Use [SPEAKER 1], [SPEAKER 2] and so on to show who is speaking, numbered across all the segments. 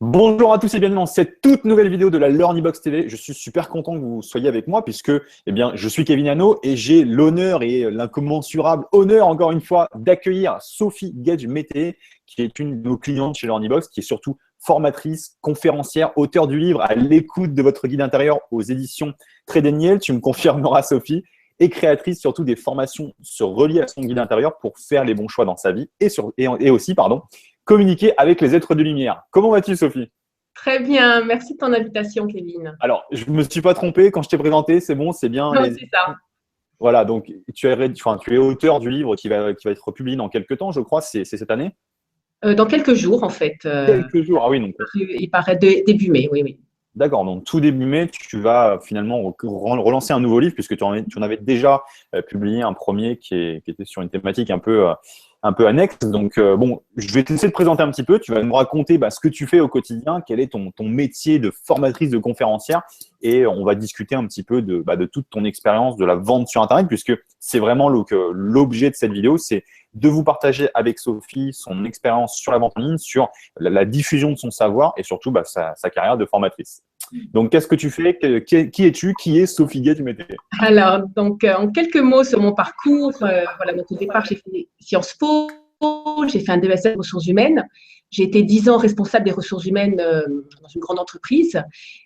[SPEAKER 1] Bonjour à tous et bienvenue dans cette toute nouvelle vidéo de la LearnyBox TV. Je suis super content que vous soyez avec moi puisque je suis Kevin Hano et j'ai l'honneur et l'incommensurable honneur, encore une fois, d'accueillir Sophie Gage-Mété, qui est une de nos clientes chez LearnyBox, qui est surtout formatrice, conférencière, auteure du livre À l'écoute de votre guide intérieur aux éditions Trédéniel. Tu me confirmeras, Sophie, et créatrice surtout des formations se relier à son guide intérieur pour faire les bons choix dans sa vie et aussi, communiquer avec les êtres de lumière. Comment vas-tu, Sophie?
[SPEAKER 2] Très bien, merci de ton invitation, Kevin.
[SPEAKER 1] Alors, je ne me suis pas trompé quand je t'ai présenté, c'est bon, c'est bien.
[SPEAKER 2] Non, c'est ça.
[SPEAKER 1] Voilà, donc tu es auteur du livre qui va être publié dans quelques temps, je crois, c'est cette année?
[SPEAKER 2] Dans quelques jours, en fait.
[SPEAKER 1] Quelques jours, ah oui, donc.
[SPEAKER 2] Il paraît début mai, oui, oui.
[SPEAKER 1] D'accord, donc tout début mai, tu vas finalement relancer un nouveau livre puisque tu en avais déjà publié un premier qui était sur une thématique un peu annexe. Donc, je vais te laisser te présenter un petit peu. Tu vas nous raconter ce que tu fais au quotidien, quel est ton métier de formatrice, de conférencière. Et on va discuter un petit peu de toute ton expérience de la vente sur Internet, puisque c'est vraiment l'objet de cette vidéo, c'est de vous partager avec Sophie son expérience sur la vente en ligne, sur la diffusion de son savoir et surtout sa carrière de formatrice. Donc, qu'est-ce que tu fais? Qui es-tu? Qui est Sophie Gage-Mété?
[SPEAKER 2] Alors, donc, en quelques mots sur mon parcours, voilà, donc au départ, j'ai fait Sciences Po, j'ai fait un DESS en ressources humaines. J'ai été 10 ans responsable des ressources humaines dans une grande entreprise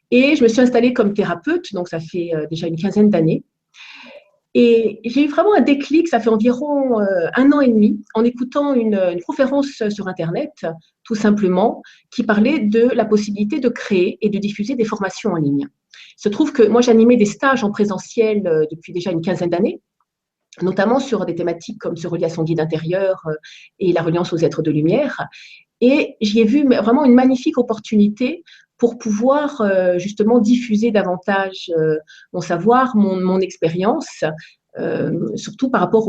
[SPEAKER 2] et je me suis installée comme thérapeute, donc ça fait déjà une quinzaine d'années. Et j'ai eu vraiment un déclic, ça fait environ 1 an et demi, en écoutant une conférence sur Internet, tout simplement, qui parlait de la possibilité de créer et de diffuser des formations en ligne. Il se trouve que moi, j'animais des stages en présentiel depuis déjà une quinzaine d'années, notamment sur des thématiques comme se relier à son guide intérieur et la reliance aux êtres de lumière. Et j'y ai vu vraiment une magnifique opportunité pour pouvoir justement diffuser davantage mon savoir, mon expérience, surtout par rapport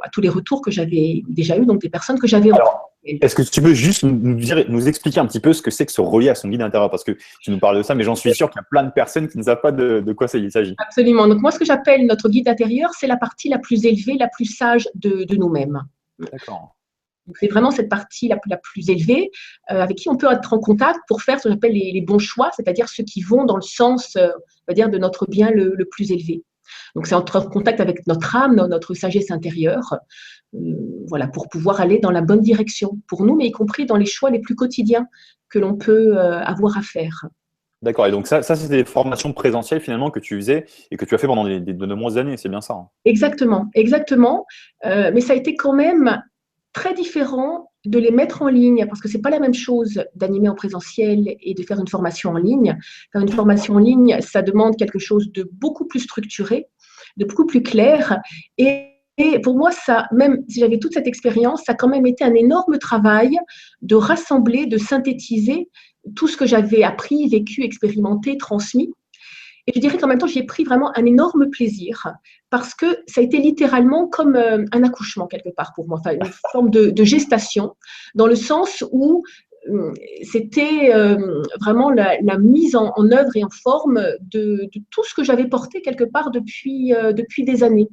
[SPEAKER 2] à tous les retours que j'avais déjà eus, donc des personnes que j'avais rencontrées.
[SPEAKER 1] Alors, est-ce que tu peux juste nous expliquer un petit peu ce que c'est que se relier à son guide intérieur? Parce que tu nous parles de ça, mais j'en suis sûr qu'il y a plein de personnes qui ne savent pas de quoi il s'agit.
[SPEAKER 2] Absolument. Donc moi, ce que j'appelle notre guide intérieur, c'est la partie la plus élevée, la plus sage de nous-mêmes.
[SPEAKER 1] D'accord.
[SPEAKER 2] Donc, c'est vraiment cette partie la plus élevée avec qui on peut être en contact pour faire ce que j'appelle les bons choix, c'est-à-dire ceux qui vont dans le sens, on va dire, de notre bien le plus élevé. Donc, c'est entrer en contact avec notre âme, notre sagesse intérieure, voilà, pour pouvoir aller dans la bonne direction pour nous, mais y compris dans les choix les plus quotidiens que l'on peut avoir à faire.
[SPEAKER 1] D'accord. Et donc, ça c'était des formations présentielles finalement que tu faisais et que tu as fait pendant de nombreuses années. C'est bien ça, hein?
[SPEAKER 2] Exactement, exactement. Mais ça a été quand même très différent de les mettre en ligne, parce que ce n'est pas la même chose d'animer en présentiel et de faire une formation en ligne. Faire une formation en ligne, ça demande quelque chose de beaucoup plus structuré, de beaucoup plus clair. Et pour moi, ça, même si j'avais toute cette expérience, ça a quand même été un énorme travail de rassembler, de synthétiser tout ce que j'avais appris, vécu, expérimenté, transmis. Et je dirais qu'en même temps, j'y ai pris vraiment un énorme plaisir parce que ça a été littéralement comme un accouchement quelque part pour moi, enfin une forme de gestation, dans le sens où c'était vraiment la mise en œuvre et en forme de tout ce que j'avais porté quelque part depuis des années.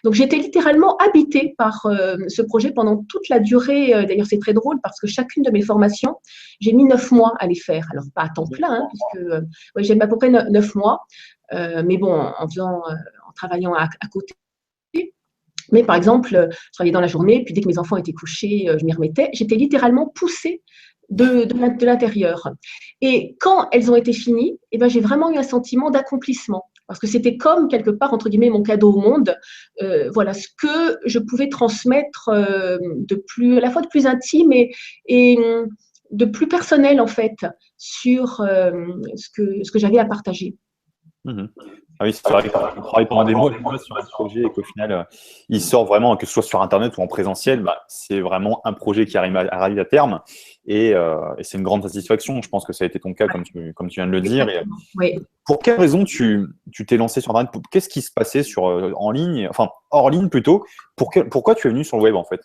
[SPEAKER 2] Donc, j'étais littéralement habitée par ce projet pendant toute la durée. D'ailleurs, c'est très drôle parce que chacune de mes formations, j'ai mis 9 mois à les faire. Alors, pas à temps plein, hein, puisque ouais, j'ai mis à peu près 9 mois. Mais bon, en travaillant à côté. Mais par exemple, je travaillais dans la journée, puis dès que mes enfants étaient couchés, je m'y remettais. J'étais littéralement poussée de l'intérieur. Et quand elles ont été finies, eh ben, j'ai vraiment eu un sentiment d'accomplissement. Parce que c'était comme, quelque part, entre guillemets, mon cadeau au monde. Voilà, ce que je pouvais transmettre à la fois de plus intime et de plus personnel, en fait, sur ce que j'avais à partager.
[SPEAKER 1] Mhm. Ah oui, c'est vrai qu'on travaille pendant des mois et des mois sur un projet et qu'au final, il sort vraiment, que ce soit sur Internet ou en présentiel, c'est vraiment un projet qui arrive à terme et c'est une grande satisfaction. Je pense que ça a été ton cas, comme tu viens de le dire. Et
[SPEAKER 2] Oui.
[SPEAKER 1] pour quelle raison tu t'es lancé sur Internet? Qu'est-ce qui se passait en ligne, enfin hors ligne plutôt? Pourquoi tu es venu sur le web en fait?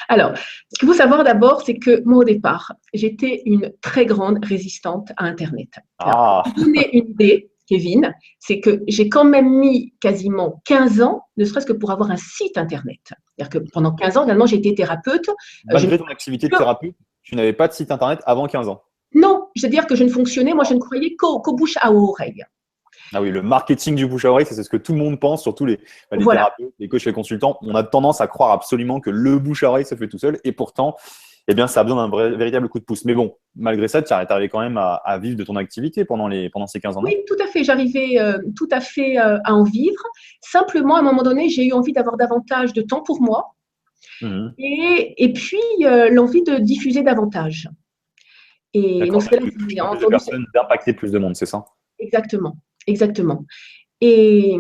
[SPEAKER 2] Alors, ce qu'il faut savoir d'abord, c'est que moi, au départ, j'étais une très grande résistante à Internet. Alors,
[SPEAKER 1] Ah,
[SPEAKER 2] pour vous donner une idée, Kevin, c'est que j'ai quand même mis quasiment 15 ans, ne serait-ce que pour avoir un site Internet. C'est-à-dire que pendant 15 ans, finalement, j'ai été thérapeute.
[SPEAKER 1] malgré ton activité de thérapeute, tu n'avais pas de site Internet avant 15 ans.
[SPEAKER 2] Non, c'est-à-dire que je ne fonctionnais, moi je ne croyais qu'au bouche à oreille.
[SPEAKER 1] Ah oui, le marketing du bouche à oreille, c'est ce que tout le monde pense, surtout les
[SPEAKER 2] Voilà.
[SPEAKER 1] thérapeutes, les coachs, les consultants. On a tendance à croire absolument que le bouche à oreille se fait tout seul. Et pourtant, eh bien, ça a besoin d'un véritable coup de pouce. Mais bon, malgré ça, tu arrivé quand même à vivre de ton activité pendant ces 15 ans, non?
[SPEAKER 2] Oui, tout à fait. J'arrivais tout à fait à en vivre. Simplement, à un moment donné, j'ai eu envie d'avoir davantage de temps pour moi
[SPEAKER 1] Mhm.
[SPEAKER 2] et puis l'envie de diffuser davantage. Et donc,
[SPEAKER 1] D'accord,
[SPEAKER 2] c'est là que
[SPEAKER 1] toucher
[SPEAKER 2] j'ai
[SPEAKER 1] plus de
[SPEAKER 2] entendu.
[SPEAKER 1] personnes, d'impacter plus de monde, c'est ça?
[SPEAKER 2] Exactement, exactement. Et,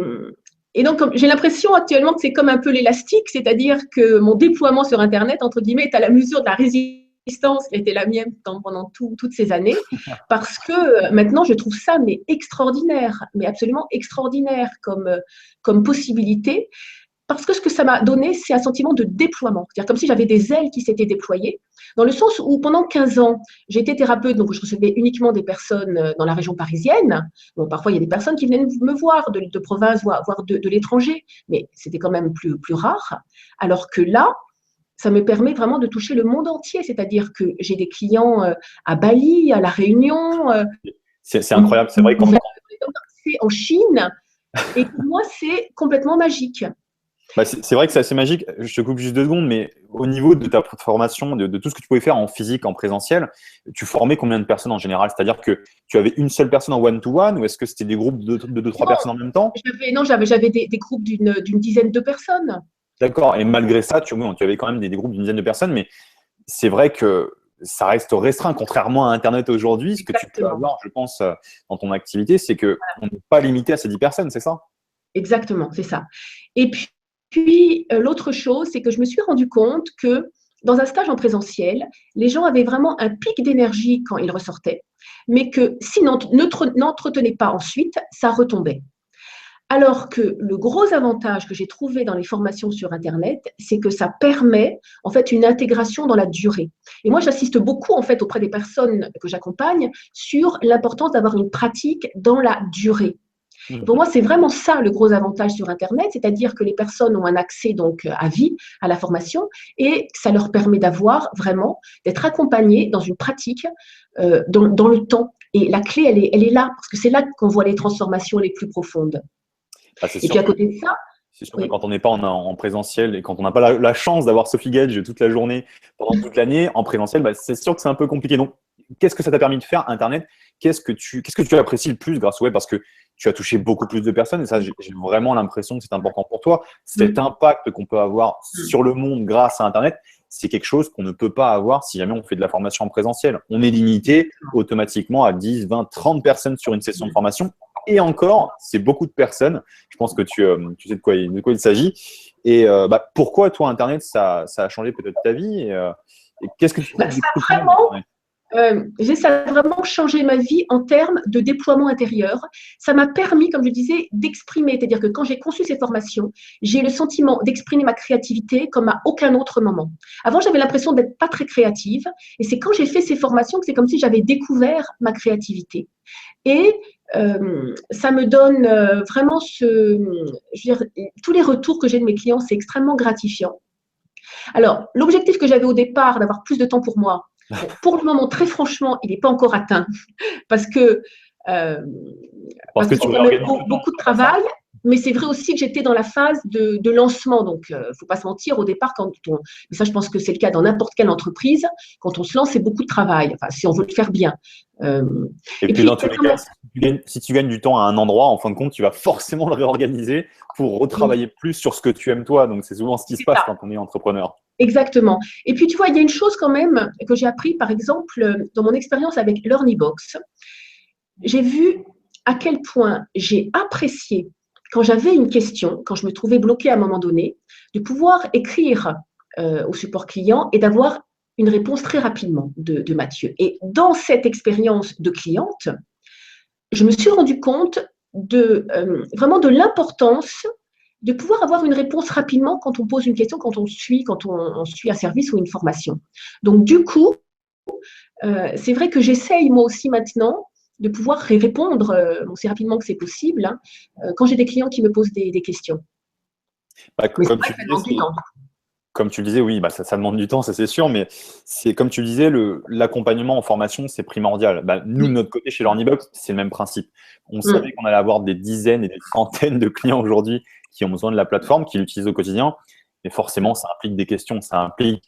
[SPEAKER 2] et donc, j'ai l'impression actuellement que c'est comme un peu l'élastique, c'est-à-dire que mon déploiement sur Internet, entre guillemets, est à la mesure de la résistance qui a été la mienne pendant toutes ces années, parce que maintenant, je trouve ça mais extraordinaire, mais absolument extraordinaire comme possibilité. Parce que ce que ça m'a donné, c'est un sentiment de déploiement. C'est-à-dire comme si j'avais des ailes qui s'étaient déployées, dans le sens où pendant 15 ans, j'étais thérapeute, donc je recevais uniquement des personnes dans la région parisienne. Bon, parfois, il y a des personnes qui venaient me voir de province, voire de l'étranger, mais c'était quand même plus rare. Alors que là, ça me permet vraiment de toucher le monde entier, c'est-à-dire que j'ai des clients à Bali, à La Réunion,
[SPEAKER 1] C'est incroyable. C'est vrai
[SPEAKER 2] en Chine, et pour moi, c'est complètement magique.
[SPEAKER 1] bah, c'est vrai que c'est assez magique. Je te coupe juste 2 secondes, mais au niveau de ta formation, de tout ce que tu pouvais faire en physique, en présentiel, tu formais combien de personnes en général? C'est-à-dire que tu avais une seule personne en one-to-one ou est-ce que c'était des groupes de deux, trois
[SPEAKER 2] Non,
[SPEAKER 1] personnes en même temps?
[SPEAKER 2] j'avais des groupes d'une dizaine de personnes.
[SPEAKER 1] D'accord. Et malgré ça, oui, tu avais quand même des groupes d'une dizaine de personnes, mais c'est vrai que ça reste restreint, contrairement à Internet aujourd'hui. Ce que tu peux
[SPEAKER 2] Exactement,
[SPEAKER 1] avoir, je pense, dans ton activité, c'est qu'on n'est pas limité à ces 10 personnes, c'est ça?
[SPEAKER 2] exactement, c'est ça. Et puis l'autre chose, c'est que je me suis rendu compte que dans un stage en présentiel, les gens avaient vraiment un pic d'énergie quand ils ressortaient, mais que si n'entretenaient pas ensuite, ça retombait. Alors que le gros avantage que j'ai trouvé dans les formations sur Internet, c'est que ça permet en fait une intégration dans la durée. Et moi, j'assiste beaucoup en fait auprès des personnes que j'accompagne sur l'importance d'avoir une pratique dans la durée. Et pour
[SPEAKER 1] Mhm.
[SPEAKER 2] moi, c'est vraiment ça le gros avantage sur Internet, c'est-à-dire que les personnes ont un accès donc à vie à la formation et ça leur permet d'avoir vraiment d'être accompagnées dans une pratique dans le temps. Et la clé, elle est là, parce que c'est là qu'on voit les transformations les plus profondes.
[SPEAKER 1] Bah,
[SPEAKER 2] Et puis à côté de ça,
[SPEAKER 1] c'est sûr que
[SPEAKER 2] oui,
[SPEAKER 1] quand on n'est pas en présentiel et quand on n'a pas la chance d'avoir Sophie Gage toute la journée pendant toute l'année en présentiel, bah, c'est sûr que c'est un peu compliqué. Donc, qu'est-ce que ça t'a permis de faire, Internet? Qu'est-ce que tu apprécies le plus grâce au web? Parce que tu as touché beaucoup plus de personnes et ça, j'ai vraiment l'impression que c'est important pour toi. Cet impact qu'on peut avoir sur le monde grâce à Internet, c'est quelque chose qu'on ne peut pas avoir si jamais on fait de la formation en présentiel. On est limité automatiquement à 10, 20, 30 personnes sur une session de formation. Et encore, c'est beaucoup de personnes. Je pense que tu sais de quoi il s'agit. Et bah, pourquoi, toi, Internet, ça a changé peut-être ta vie et qu'est-ce que tu
[SPEAKER 2] bah,
[SPEAKER 1] trouves
[SPEAKER 2] ça a
[SPEAKER 1] d'exceptionnel dans
[SPEAKER 2] vraiment
[SPEAKER 1] Internet?
[SPEAKER 2] ça a vraiment changé ma vie en termes de déploiement intérieur. Ça m'a permis, comme je disais, d'exprimer. C'est-à-dire que quand j'ai conçu ces formations, j'ai eu le sentiment d'exprimer ma créativité comme à aucun autre moment. Avant, j'avais l'impression d'être pas très créative. Et c'est quand j'ai fait ces formations que c'est comme si j'avais découvert ma créativité. Et ça me donne vraiment je veux dire, tous les retours que j'ai de mes clients, c'est extrêmement gratifiant. Alors, l'objectif que j'avais au départ d'avoir plus de temps pour moi, bon, pour le moment, très franchement, il n'est pas encore atteint parce que euh,
[SPEAKER 1] Parce que
[SPEAKER 2] c'est
[SPEAKER 1] tu
[SPEAKER 2] quand même
[SPEAKER 1] réorganises le temps,
[SPEAKER 2] beaucoup de
[SPEAKER 1] c'est pas ça?
[SPEAKER 2] travail. Mais c'est vrai aussi que j'étais dans la phase de lancement. Donc, il ne faut pas se mentir, au départ, mais ça, je pense que c'est le cas dans n'importe quelle entreprise, quand on se lance, c'est beaucoup de travail, enfin, si on veut le faire bien. Euh,
[SPEAKER 1] Et
[SPEAKER 2] et
[SPEAKER 1] puis,
[SPEAKER 2] puis,
[SPEAKER 1] dans tous les cas, si tu gagnes du temps à un endroit, en fin de compte, tu vas forcément le réorganiser pour retravailler plus sur ce que tu aimes toi. Donc, c'est souvent ce qui se
[SPEAKER 2] c'est
[SPEAKER 1] passe
[SPEAKER 2] ça.
[SPEAKER 1] quand on est entrepreneur.
[SPEAKER 2] Exactement. Et puis, tu vois, il y a une chose quand même que j'ai appris, par exemple, dans mon expérience avec LearnyBox. J'ai vu à quel point j'ai apprécié, quand j'avais une question, quand je me trouvais bloquée à un moment donné, de pouvoir écrire au support client et d'avoir une réponse très rapidement de Mathieu. Et dans cette expérience de cliente, je me suis rendu compte vraiment de l'importance de pouvoir avoir une réponse rapidement quand on pose une question, quand on suit un service ou une formation. Donc, du coup, c'est vrai que j'essaye moi aussi maintenant de pouvoir répondre aussi rapidement que c'est possible hein, quand j'ai des clients qui me posent des questions.
[SPEAKER 1] Bah,
[SPEAKER 2] Mais c'est
[SPEAKER 1] comme
[SPEAKER 2] vrai
[SPEAKER 1] tu
[SPEAKER 2] que ça
[SPEAKER 1] disais,
[SPEAKER 2] demande du temps.
[SPEAKER 1] comme tu le disais, oui, bah, ça demande du temps, ça c'est sûr, mais c'est comme tu le disais, l'accompagnement en formation, c'est primordial. Bah, nous, de
[SPEAKER 2] Oui.
[SPEAKER 1] notre côté, chez Learnybox, c'est le même principe. On
[SPEAKER 2] Mm.
[SPEAKER 1] savait qu'on allait avoir des dizaines et des centaines de clients aujourd'hui qui ont besoin de la plateforme, qui l'utilisent au quotidien, mais forcément, ça implique des questions, ça implique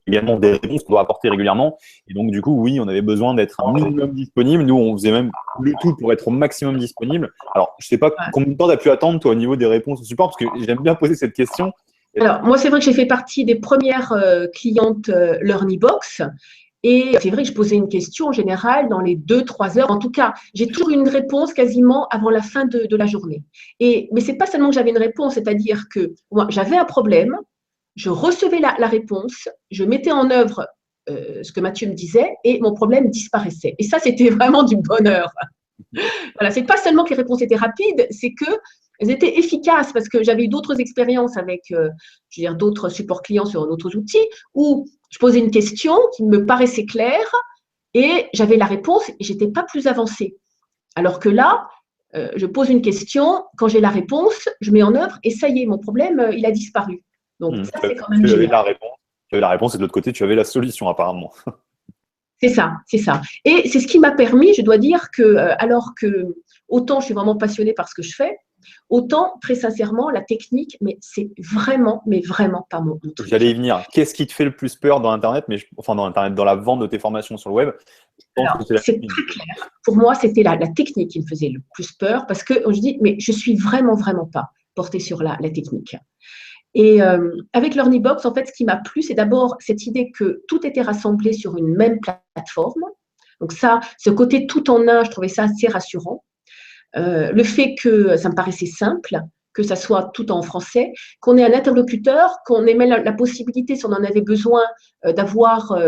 [SPEAKER 1] également des réponses qu'on doit apporter régulièrement. Et donc, du coup, oui, on avait besoin d'être un minimum disponible. Nous, on faisait même le tout pour être au maximum disponible. Alors, je ne sais pas
[SPEAKER 2] Ouais.
[SPEAKER 1] combien de temps tu as pu attendre, toi, au niveau des réponses au support, parce que j'aime bien poser cette question.
[SPEAKER 2] Alors, moi, c'est vrai que j'ai fait partie des premières clientes Learnybox. Et c'est vrai que je posais une question en général dans les 2, 3 heures. En tout cas, j'ai toujours une réponse quasiment avant la fin de la journée. Mais ce n'est pas seulement que j'avais une réponse, c'est-à-dire que moi, j'avais un problème, je recevais la réponse, je mettais en œuvre ce que Mathieu me disait et mon problème disparaissait. Et ça, c'était vraiment du bonheur. Voilà, c'est pas seulement que les réponses étaient rapides, c'est qu'elles étaient efficaces parce que j'avais eu d'autres expériences avec je veux dire, d'autres supports clients sur d'autres outils où je posais une question qui me paraissait claire et j'avais la réponse et j'étais pas plus avancée. Alors que là, je pose une question, quand j'ai la réponse, je mets en œuvre et ça y est, mon problème, il a disparu. Donc ça, c'est quand même
[SPEAKER 1] Tu avais
[SPEAKER 2] génial.
[SPEAKER 1] la réponse. Tu avais la réponse et de l'autre côté, tu avais la solution apparemment.
[SPEAKER 2] C'est ça, c'est ça. Et c'est ce qui m'a permis, je dois dire que, alors que autant je suis vraiment passionnée par ce que je fais, autant très sincèrement, la technique, mais vraiment pas mon
[SPEAKER 1] J'allais
[SPEAKER 2] truc.
[SPEAKER 1] y venir. Qu'est-ce qui te fait le plus peur dans Internet, enfin dans Internet, dans la vente de tes formations sur le web? Je pense
[SPEAKER 2] Alors,
[SPEAKER 1] que c'est la
[SPEAKER 2] c'est
[SPEAKER 1] technique.
[SPEAKER 2] très clair. Pour moi, c'était la technique qui me faisait le plus peur parce que je dis, mais je suis vraiment pas portée sur la technique. Et avec Learnybox, en fait, ce qui m'a plu, c'est d'abord cette idée que tout était rassemblé sur une même plateforme. Donc ça, ce côté tout en un, je trouvais ça assez rassurant. Le fait que ça me paraissait simple, que ça soit tout en français, qu'on ait un interlocuteur, qu'on ait même la possibilité, si on en avait besoin, d'avoir,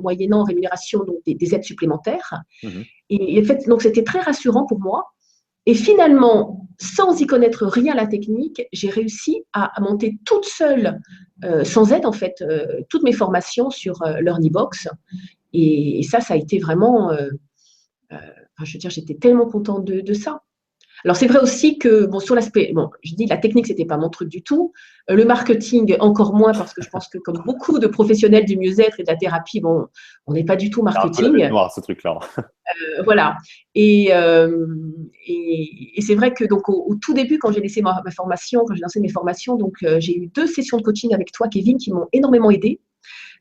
[SPEAKER 2] moyennant rémunération, donc des aides supplémentaires.
[SPEAKER 1] Mhm.
[SPEAKER 2] Et en fait, donc c'était très rassurant pour moi. Et finalement, sans y connaître rien à la technique, j'ai réussi à monter toute seule, sans aide en fait, toutes mes formations sur Learnybox. Et ça a été vraiment, je veux dire, j'étais tellement contente de ça. Alors c'est vrai aussi que bon sur l'aspect, bon, je dis la technique c'était pas mon truc du tout, le marketing encore moins parce que je pense que comme beaucoup de professionnels du mieux-être et de la thérapie, bon, on n'est pas du tout
[SPEAKER 1] C'est un peu la bête
[SPEAKER 2] marketing.
[SPEAKER 1] noire, ce truc-là.
[SPEAKER 2] Voilà. Et, euh, et c'est vrai que donc au tout début, quand j'ai laissé ma formation, quand j'ai lancé mes formations, donc j'ai eu 2 sessions de coaching avec toi, Kevin, qui m'ont énormément aidé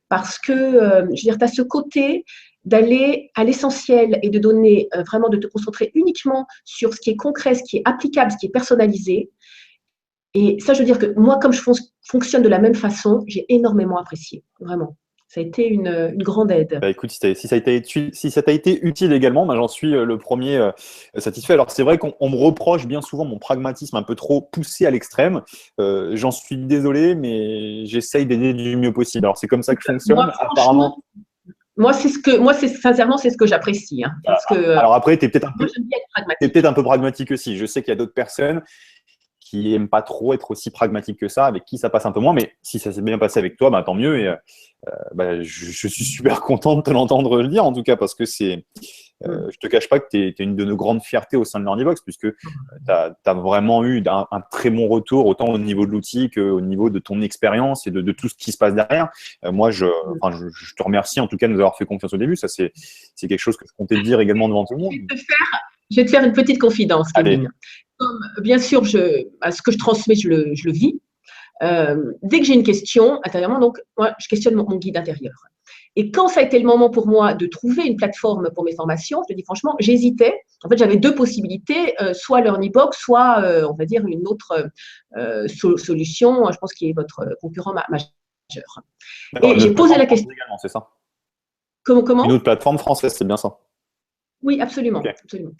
[SPEAKER 2] parce que je veux dire, tu as ce côté d'aller à l'essentiel et de donner vraiment de te concentrer uniquement sur ce qui est concret, ce qui est applicable, ce qui est personnalisé. Et ça, je veux dire que moi, comme je fonctionne de la même façon, j'ai énormément apprécié, vraiment. Ça a été une grande aide.
[SPEAKER 1] Bah, écoute, si ça t'a été utile également, bah, j'en suis le premier satisfait. Alors c'est vrai qu'on me reproche bien souvent mon pragmatisme un peu trop poussé à l'extrême. J'en suis désolé, mais j'essaye d'aider du mieux possible. Alors c'est comme ça que je
[SPEAKER 2] Moi,
[SPEAKER 1] fonctionne.
[SPEAKER 2] franchement,
[SPEAKER 1] Apparemment,
[SPEAKER 2] moi, c'est sincèrement, c'est ce que j'apprécie, hein,
[SPEAKER 1] voilà.
[SPEAKER 2] parce que
[SPEAKER 1] Alors après, tu es
[SPEAKER 2] moi, j'aime bien être
[SPEAKER 1] peut-être
[SPEAKER 2] pragmatique.
[SPEAKER 1] un peu pragmatique aussi. Je sais qu'il y a d'autres personnes qui aiment pas trop être aussi pragmatiques que ça, avec qui ça passe un peu moins. Mais si ça s'est bien passé avec toi, bah, tant mieux. Et bah, je suis super content de te l'entendre le dire, en tout cas, parce que
[SPEAKER 2] Mm.
[SPEAKER 1] je te cache pas que tu es, une de nos grandes fiertés au sein de Learnybox, puisque tu as vraiment eu un très bon retour, autant au niveau de l'outil qu'au niveau de ton expérience et de tout ce qui se passe derrière. Moi, je te remercie en tout cas de nous avoir fait confiance au début. Ça, c'est quelque chose que je comptais te dire également devant tout le monde.
[SPEAKER 2] Je vais te faire une petite confidence,
[SPEAKER 1] Allez,
[SPEAKER 2] Kevin. Comme, bien sûr, ce que je transmets, je le vis. Dès que j'ai une question intérieurement, donc moi, je questionne mon guide intérieur. Et quand ça a été le moment pour moi de trouver une plateforme pour mes formations, je te dis franchement, j'hésitais. En fait, j'avais 2 possibilités, soit Learnybox, soit, on va dire, une autre solution, je pense qui est votre concurrent majeur.
[SPEAKER 1] d'accord,
[SPEAKER 2] Et
[SPEAKER 1] une
[SPEAKER 2] j'ai
[SPEAKER 1] autre
[SPEAKER 2] posé
[SPEAKER 1] plateforme
[SPEAKER 2] la question.
[SPEAKER 1] française également, c'est ça? Une
[SPEAKER 2] Comment?
[SPEAKER 1] autre plateforme française, c'est bien ça?
[SPEAKER 2] Oui,
[SPEAKER 1] Ok.
[SPEAKER 2] absolument, absolument.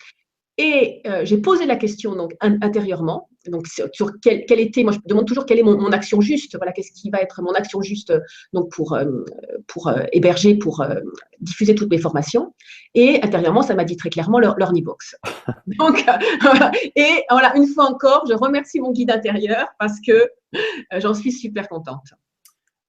[SPEAKER 2] Et j'ai posé la question donc intérieurement, donc sur quelle était, moi je me demande toujours quelle est mon action juste, voilà, qu'est-ce qui va être mon action juste donc pour héberger, pour diffuser toutes mes formations. Et intérieurement, ça m'a dit très clairement leur Nibox. Donc, voilà. Et voilà, une fois encore, je remercie mon guide intérieur parce que j'en suis super contente.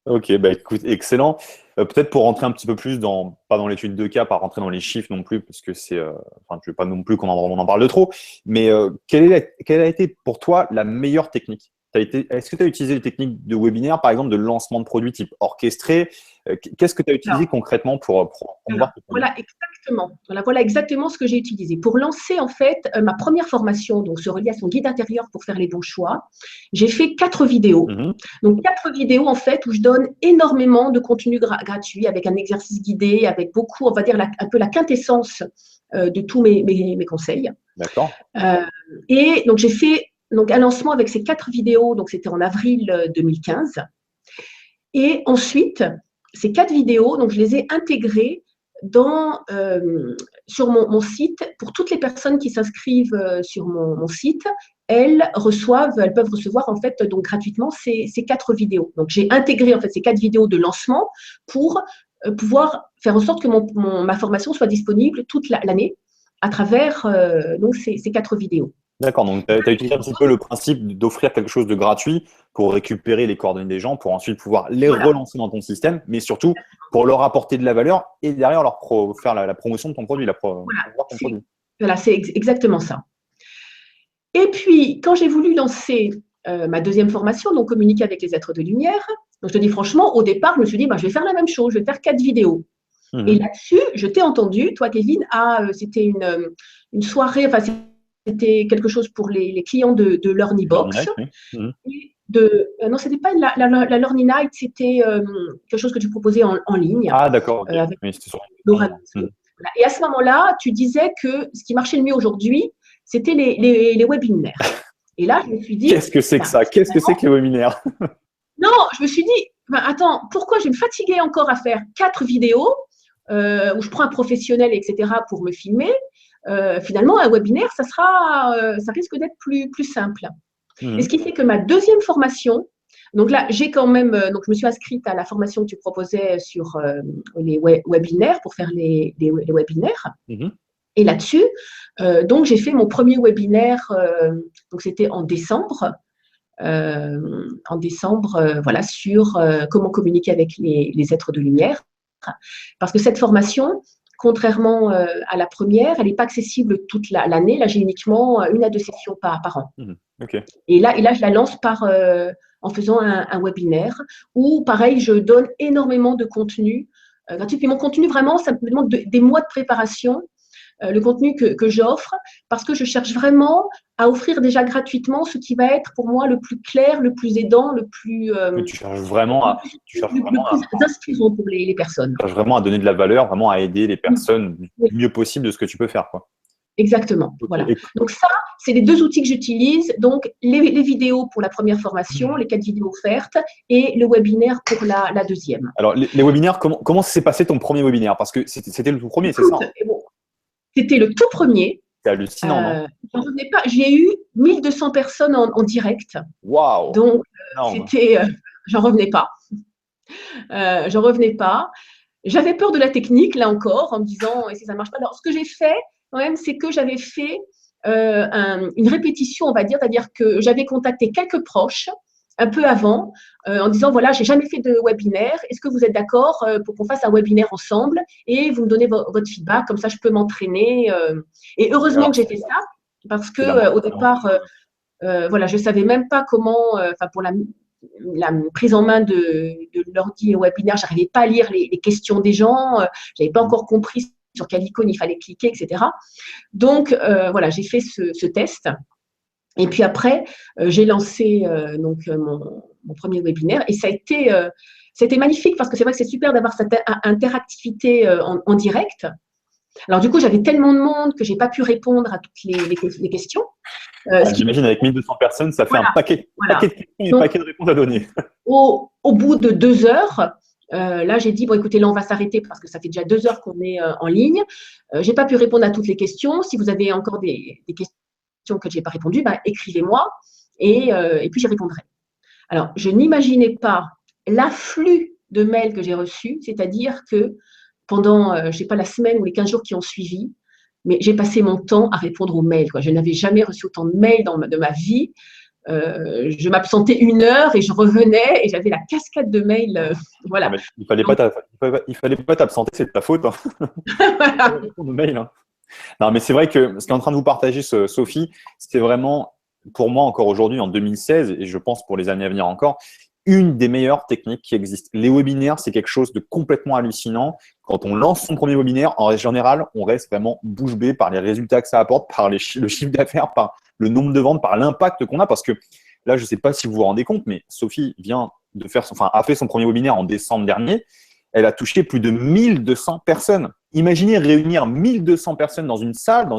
[SPEAKER 1] Ok, bah écoute, excellent. Peut-être pour rentrer un petit peu plus pas dans l'étude de cas, pas rentrer dans les chiffres non plus, parce que enfin, je veux pas non plus qu'on en parle de trop, mais quelle a été pour toi la meilleure technique Est-ce que tu as utilisé les techniques de webinaire, par exemple, de lancement de produits type orchestré? Qu'est-ce que tu as utilisé concrètement pour promouvoir tes produits?
[SPEAKER 2] Voilà exactement ce que j'ai utilisé. Pour lancer, en fait, ma première formation, donc se relier à son guide intérieur pour faire les bons choix, j'ai fait 4 vidéos. Donc, 4 vidéos, en fait, où je donne énormément de contenu gratuit, avec un exercice guidé, avec beaucoup, on va dire, un peu la quintessence de tous mes conseils.
[SPEAKER 1] D'accord.
[SPEAKER 2] Et donc, j'ai fait un lancement avec ces 4 vidéos, donc c'était en avril 2015. Et ensuite, ces 4 vidéos, donc je les ai intégrées sur mon site. Pour toutes les personnes qui s'inscrivent sur mon site, elles peuvent recevoir en fait donc gratuitement ces 4 vidéos. Donc j'ai intégré en fait ces 4 vidéos de lancement pour pouvoir faire en sorte que ma formation soit disponible toute l'année à travers donc ces 4 vidéos.
[SPEAKER 1] D'accord, donc tu as utilisé un petit peu le principe d'offrir quelque chose de gratuit pour récupérer les coordonnées des gens, pour ensuite pouvoir les relancer dans ton système, mais surtout pour leur apporter de la valeur et derrière leur faire la promotion de ton produit,
[SPEAKER 2] Voilà, c'est exactement ça. Et puis, quand j'ai voulu lancer ma deuxième formation, donc communiquer avec les êtres de lumière, donc je te dis franchement, au départ, je me suis dit, je vais faire la même chose, je vais faire 4 vidéos. Et là-dessus, je t'ai entendu, toi, Kevin, c'était une soirée, enfin, c'était quelque chose pour les clients de LearnyBox. Non, c'était pas la Learning Night, c'était quelque chose que tu proposais en ligne.
[SPEAKER 1] Ah, d'accord. Okay.
[SPEAKER 2] Avec Laura. Et à ce moment-là, tu disais que ce qui marchait le mieux aujourd'hui, c'était les webinaires. Et là, je me suis dit…
[SPEAKER 1] Qu'est-ce que c'est que ça? Qu'est-ce que c'est que les webinaires?
[SPEAKER 2] Non, je me suis dit, attends, pourquoi je vais me fatiguer encore à faire 4 vidéos où je prends un professionnel, etc., pour me filmer? Finalement, un webinaire, ça risque d'être plus simple. Et ce qui fait que ma deuxième formation, donc là, j'ai quand même, donc je me suis inscrite à la formation que tu proposais sur les webinaires pour faire les webinaires. Et là-dessus, donc j'ai fait mon premier webinaire, donc c'était en décembre. Voilà, sur comment communiquer avec les êtres de lumière. Parce que cette formation, contrairement à la première, elle n'est pas accessible toute l'année. Là, j'ai uniquement 1 à 2 sessions par an.
[SPEAKER 1] Okay.
[SPEAKER 2] Et là, je la lance en faisant un webinaire où, pareil, je donne énormément de contenu gratuit. Puis mon contenu, vraiment, ça me demande des mois de préparation. Le contenu que j'offre, parce que je cherche vraiment à offrir déjà gratuitement ce qui va être pour moi le plus clair, le plus aidant, le plus…
[SPEAKER 1] tu cherches vraiment
[SPEAKER 2] le plus inspirant pour les personnes.
[SPEAKER 1] Tu cherches vraiment à donner de la valeur, vraiment à aider les personnes le mieux possible de ce que tu peux faire, quoi.
[SPEAKER 2] Exactement. Okay. Voilà. Donc ça, c'est les 2 outils que j'utilise. Donc les vidéos pour la première formation, les 4 vidéos offertes, et le webinaire pour la deuxième.
[SPEAKER 1] Alors les webinaires, comment s'est passé ton premier webinaire? Parce que c'était le tout premier, c'est ça?
[SPEAKER 2] C'était le tout premier.
[SPEAKER 1] C'est hallucinant, non?
[SPEAKER 2] J'en revenais pas. J'ai eu 1200 personnes en direct.
[SPEAKER 1] Waouh!
[SPEAKER 2] Donc, j'en revenais pas. J'en revenais pas. J'avais peur de la technique, là encore, en me disant, si ça ne marche pas. Alors, ce que j'ai fait, quand même, c'est que j'avais fait une répétition, on va dire, c'est-à-dire que j'avais contacté quelques proches un peu avant, en disant, voilà, j'ai jamais fait de webinaire, est-ce que vous êtes d'accord pour qu'on fasse un webinaire ensemble et vous me donnez votre feedback, comme ça je peux m'entraîner. Et heureusement que j'ai fait ça, parce que au départ, voilà, je savais même pas comment, pour la prise en main de l'ordi webinaire, j'arrivais pas à lire les questions des gens, j'avais pas encore compris sur quelle icône il fallait cliquer, etc. Donc, voilà, j'ai fait ce test. Et puis après, j'ai lancé mon premier webinaire et ça a été magnifique parce que c'est vrai que c'est super d'avoir cette interactivité en direct. Alors du coup, j'avais tellement de monde que je n'ai pas pu répondre à toutes les questions.
[SPEAKER 1] J'imagine avec 1200 personnes, ça fait un paquet de questions et un paquet de réponses à donner.
[SPEAKER 2] Au bout de 2 heures, là, j'ai dit, bon, écoutez, là, on va s'arrêter parce que ça fait déjà 2 heures qu'on est en ligne. Je n'ai pas pu répondre à toutes les questions. Si vous avez encore des questions que je n'ai pas répondu, écrivez-moi et puis j'y répondrai. Alors, je n'imaginais pas l'afflux de mails que j'ai reçus, c'est-à-dire que pendant, je ne sais pas, la semaine ou les 15 jours qui ont suivi, mais j'ai passé mon temps à répondre aux mails, quoi. Je n'avais jamais reçu autant de mails de ma vie. Je m'absentais 1 heure et je revenais et j'avais la cascade de mails. Voilà.
[SPEAKER 1] Mais il ne fallait pas t'absenter, c'est de ta faute. Voilà. De mails, hein. Non, mais c'est vrai que ce qu'est en train de vous partager, Sophie, c'est vraiment pour moi encore aujourd'hui, en 2016, et je pense pour les années à venir encore, une des meilleures techniques qui existent. Les webinaires, c'est quelque chose de complètement hallucinant. Quand on lance son premier webinaire, en général, on reste vraiment bouche bée par les résultats que ça apporte, par le chiffre d'affaires, par le nombre de ventes, par l'impact qu'on a. Parce que là, je ne sais pas si vous vous rendez compte, mais Sophie a fait son premier webinaire en décembre dernier. Elle a touché plus de 1200 personnes. Imaginez réunir 1200 personnes dans une salle,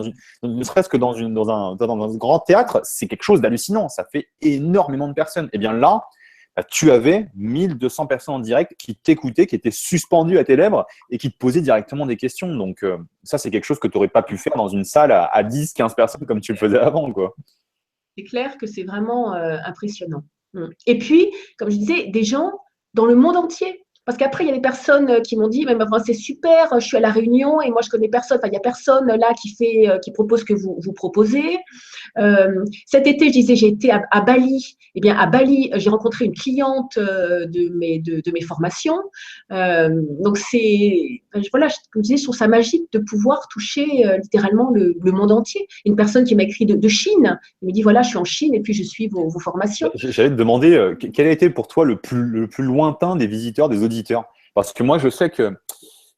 [SPEAKER 1] ne serait-ce que dans un grand théâtre, c'est quelque chose d'hallucinant. Ça fait énormément de personnes. Et bien là, tu avais 1200 personnes en direct qui t'écoutaient, qui étaient suspendues à tes lèvres et qui te posaient directement des questions. Donc, ça, c'est quelque chose que tu n'aurais pas pu faire dans une salle à 10, 15 personnes comme tu le faisais avant, quoi.
[SPEAKER 2] C'est clair que c'est vraiment impressionnant. Et puis, comme je disais, des gens dans le monde entier. Parce qu'après, il y a des personnes qui m'ont dit, mais enfin, c'est super, je suis à La Réunion et moi, je connais personne. Enfin, il n'y a personne là qui propose ce que vous proposez. Cet été, je disais, j'ai été à Bali. Eh bien, à Bali, j'ai rencontré une cliente de mes formations. Donc, voilà, comme je disais, je trouve ça magique de pouvoir toucher littéralement le monde entier. Une personne qui m'a écrit de Chine, elle me dit, voilà, je suis en Chine et puis je suis vos formations.
[SPEAKER 1] J'allais te demander, quel a été pour toi le plus lointain des visiteurs, des auditeurs? Parce que moi, je sais que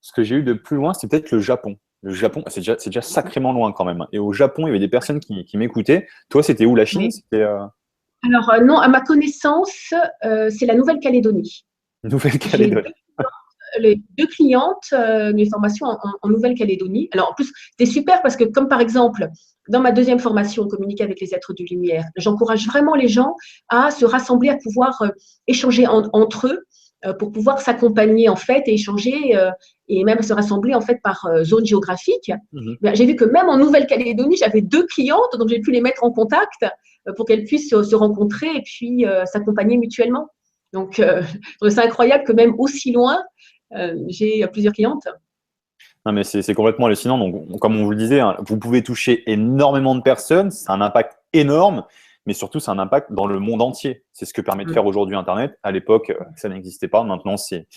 [SPEAKER 1] ce que j'ai eu de plus loin, c'est peut-être le Japon. Le Japon, c'est déjà sacrément loin quand même. Et au Japon, il y avait des personnes qui m'écoutaient. Toi, c'était où, la Chine?
[SPEAKER 2] Oui.
[SPEAKER 1] C'était
[SPEAKER 2] Alors, non, à ma connaissance, c'est la Nouvelle-Calédonie. J'ai
[SPEAKER 1] Nouvelle-Calédonie.
[SPEAKER 2] les deux clientes, mes formations en Nouvelle-Calédonie. Alors, en plus, c'était super parce que, comme par exemple, dans ma deuxième formation, communiquer avec les êtres de lumière, j'encourage vraiment les gens à se rassembler, à pouvoir échanger entre eux pour pouvoir s'accompagner en fait et échanger et même se rassembler en fait par zone géographique. J'ai vu que même en Nouvelle-Calédonie, j'avais deux clientes, donc j'ai pu les mettre en contact pour qu'elles puissent se rencontrer et puis s'accompagner mutuellement. Donc, c'est incroyable que même aussi loin, j'ai plusieurs clientes.
[SPEAKER 1] Non, mais c'est complètement hallucinant. Donc, comme on vous le disait, hein, vous pouvez toucher énormément de personnes. C'est un impact énorme, mais surtout, c'est un impact dans le monde entier. C'est ce que permet de faire aujourd'hui Internet. À l'époque, ça n'existait pas. Maintenant, c'est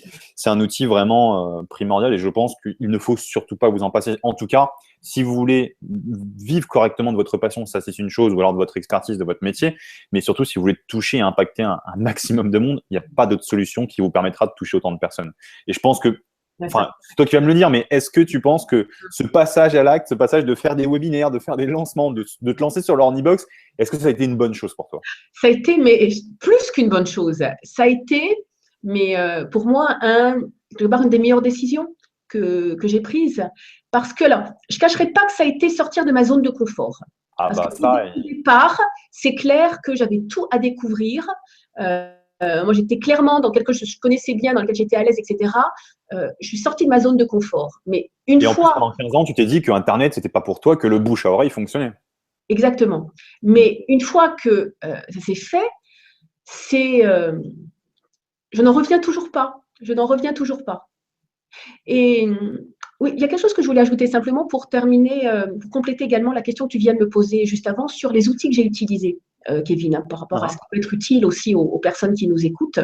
[SPEAKER 1] un outil vraiment primordial et je pense qu'il ne faut surtout pas vous en passer. En tout cas, si vous voulez vivre correctement de votre passion, ça, c'est une chose, ou alors de votre expertise, de votre métier. Mais surtout, si vous voulez toucher et impacter un maximum de monde, il n'y a pas d'autre solution qui vous permettra de toucher autant de personnes. Et je pense que enfin, c'est toi qui vas me le dire, mais est-ce que tu penses que ce passage à l'acte, ce passage de faire des webinaires, de faire des lancements, de te lancer sur l'Ornibox, est-ce que ça a été une bonne chose pour toi?
[SPEAKER 2] Ça a été, mais plus qu'une bonne chose. Ça a été, mais pour moi, une des meilleures décisions que j'ai prises. Parce que là, je ne cacherai pas que ça a été sortir de ma zone de confort.
[SPEAKER 1] Ah
[SPEAKER 2] Parce
[SPEAKER 1] bah
[SPEAKER 2] qu'au
[SPEAKER 1] ça,
[SPEAKER 2] départ, c'est clair que j'avais tout à découvrir. Moi, j'étais clairement dans quelque chose que je connaissais bien, dans lequel j'étais à l'aise, etc. Je suis sortie de ma zone de confort. Mais une
[SPEAKER 1] et en plus,
[SPEAKER 2] fois,
[SPEAKER 1] pendant 15 ans, tu t'es dit que Internet, c'était pas pour toi, que le bouche à oreille fonctionnait.
[SPEAKER 2] exactement. Mais une fois que ça s'est fait, je n'en reviens toujours pas. Je n'en reviens toujours pas. Et oui, il y a quelque chose que je voulais ajouter simplement pour terminer, pour compléter également la question que tu viens de me poser juste avant sur les outils que j'ai utilisés, Kevin, hein, par rapport à ce qui peut être utile aussi aux personnes qui nous écoutent.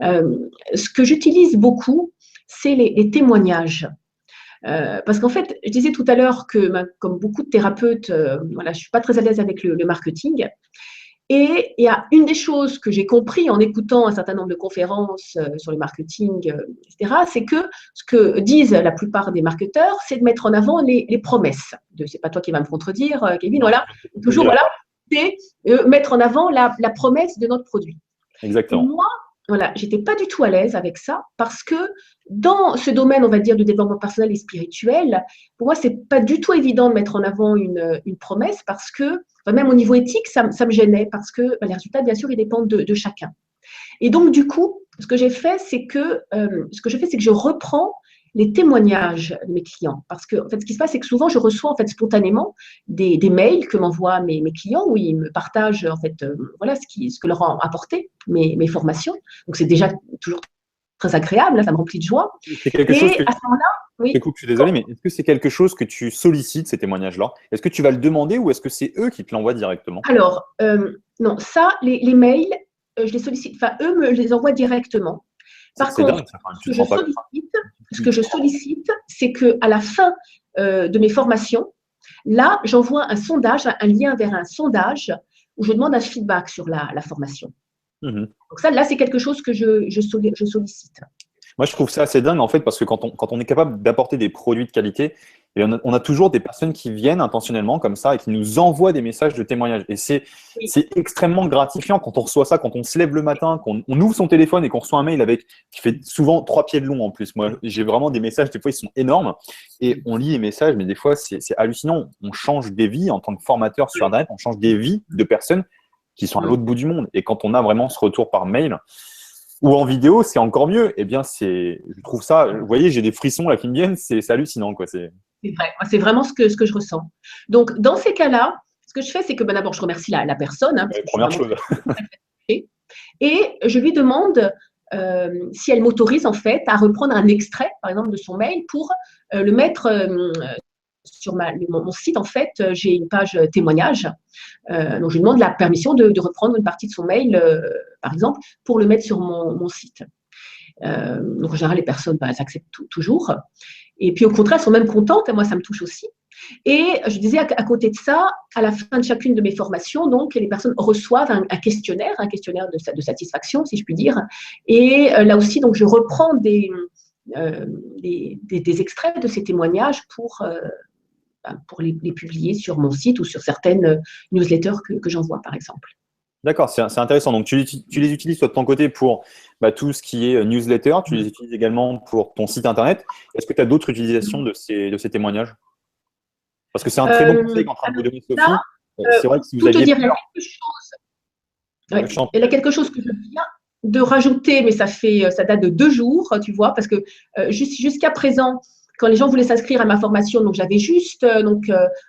[SPEAKER 2] Ce que j'utilise beaucoup, c'est les témoignages. Parce qu'en fait, je disais tout à l'heure que, comme beaucoup de thérapeutes, voilà, je ne suis pas très à l'aise avec le marketing. Et il y a une des choses que j'ai compris en écoutant un certain nombre de conférences sur le marketing, etc., c'est que ce que disent la plupart des marketeurs, c'est de mettre en avant les promesses. C'est pas toi qui vas me contredire, Kevin, voilà. Toujours, voilà, c'est mettre en avant la promesse de notre produit. Et
[SPEAKER 1] Exactement.
[SPEAKER 2] moi, voilà, j'étais pas du tout à l'aise avec ça parce que dans ce domaine, on va dire, du développement personnel et spirituel, pour moi, c'est pas du tout évident de mettre en avant une promesse parce que, enfin, même au niveau éthique, ça me gênait parce que les résultats, bien sûr, ils dépendent de chacun. Et donc, du coup, ce que j'ai fait, c'est que je reprends les témoignages de mes clients. Parce que, en fait, ce qui se passe, c'est que souvent, je reçois, en fait, spontanément des mails que m'envoient mes clients où ils me partagent, en fait, voilà, ce que leur ont apporté mes formations. Donc, c'est déjà toujours très agréable, ça me remplit de joie.
[SPEAKER 1] C'est quelque chose que
[SPEAKER 2] à ce moment-là, oui.
[SPEAKER 1] je suis désolé, mais est-ce que c'est quelque chose que tu sollicites, ces témoignages-là? Est-ce que tu vas le demander ou est-ce que c'est eux qui te l'envoient directement?
[SPEAKER 2] Alors, non, ça, les mails, je les sollicite, enfin, eux me les envoient directement. Par contre,
[SPEAKER 1] dingue, ça. Enfin,
[SPEAKER 2] ce que je sollicite, c'est qu'à la fin de mes formations, là, j'envoie un sondage, un lien vers un sondage où je demande un feedback sur la formation.
[SPEAKER 1] Mhm.
[SPEAKER 2] Donc ça, là, c'est quelque chose que je sollicite.
[SPEAKER 1] Moi, je trouve ça assez dingue, en fait, parce que quand on est capable d'apporter des produits de qualité, et on a toujours des personnes qui viennent intentionnellement comme ça et qui nous envoient des messages de témoignage. Et
[SPEAKER 2] Oui,
[SPEAKER 1] c'est extrêmement gratifiant quand on reçoit ça, quand on se lève le matin, on ouvre son téléphone et qu'on reçoit un mail qui fait souvent 3 pieds de long en plus. Moi, j'ai vraiment des messages, des fois, ils sont énormes. Et on lit les messages, mais des fois, c'est hallucinant. On change des vies en tant que formateur sur Internet, on change des vies de personnes qui sont à l'autre bout du monde. Et quand on a vraiment ce retour par mail, ou en vidéo, c'est encore mieux. Eh bien, je trouve ça, vous voyez, j'ai des frissons là qui me viennent, c'est hallucinant, quoi.
[SPEAKER 2] c'est vrai. C'est vraiment ce que je ressens. Donc, dans ces cas-là, ce que je fais, c'est que d'abord, je remercie la personne, hein, parce que je suis
[SPEAKER 1] Première
[SPEAKER 2] vraiment
[SPEAKER 1] chose.
[SPEAKER 2] très, et je lui demande si elle m'autorise en fait à reprendre un extrait, par exemple, de son mail pour le mettre sur mon site. En fait, j'ai une page témoignage. Donc, je lui demande la permission de reprendre une partie de son mail, par exemple, pour le mettre sur mon site. Donc, en général, les personnes, elles acceptent toujours. Et puis, au contraire, elles sont même contentes. Et moi, ça me touche aussi. Et je disais, à côté de ça, à la fin de chacune de mes formations, donc, les personnes reçoivent un questionnaire de satisfaction, si je puis dire. Et là aussi, donc, je reprends des extraits de ces témoignages pour les publier sur mon site ou sur certaines newsletters que j'envoie, par exemple.
[SPEAKER 1] D'accord, c'est intéressant. Donc, tu les utilises toi de ton côté pour tout ce qui est newsletter, tu les utilises également pour ton site internet. Est-ce que tu as d'autres utilisations de ces témoignages? Parce que c'est un très bon conseil qu'est en train de vous donner
[SPEAKER 2] Là,
[SPEAKER 1] Sophie. C'est vrai que si vous
[SPEAKER 2] tout te
[SPEAKER 1] aviez
[SPEAKER 2] dire, il y a
[SPEAKER 1] peur,
[SPEAKER 2] quelque chose,
[SPEAKER 1] je
[SPEAKER 2] ouais,
[SPEAKER 1] t'en
[SPEAKER 2] il y a quelque chose que je viens de rajouter, mais ça date de 2 jours, tu vois, parce que jusqu'à présent, quand les gens voulaient s'inscrire à ma formation, donc j'avais juste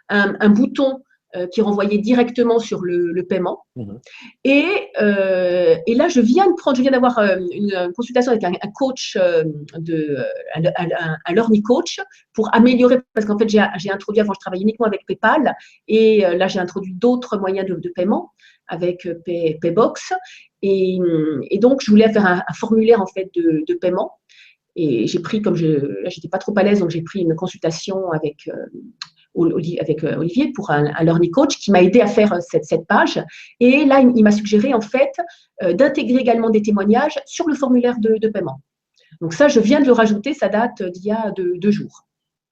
[SPEAKER 2] un bouton qui renvoyait directement sur le paiement.
[SPEAKER 1] Mhm.
[SPEAKER 2] Et là, je viens d'avoir une consultation avec un coach, un learning coach, pour améliorer, parce qu'en fait, j'ai introduit, avant, je travaillais uniquement avec PayPal, et là, j'ai introduit d'autres moyens de paiement avec Paybox. Et donc, je voulais faire un formulaire, en fait, de paiement. Et j'ai pris, là, j'étais pas trop à l'aise, donc j'ai pris une consultation avec Olivier pour un learning coach qui m'a aidé à faire cette page. Et là, il m'a suggéré en fait d'intégrer également des témoignages sur le formulaire de paiement. Donc ça, je viens de le rajouter, ça date d'il y a 2 jours.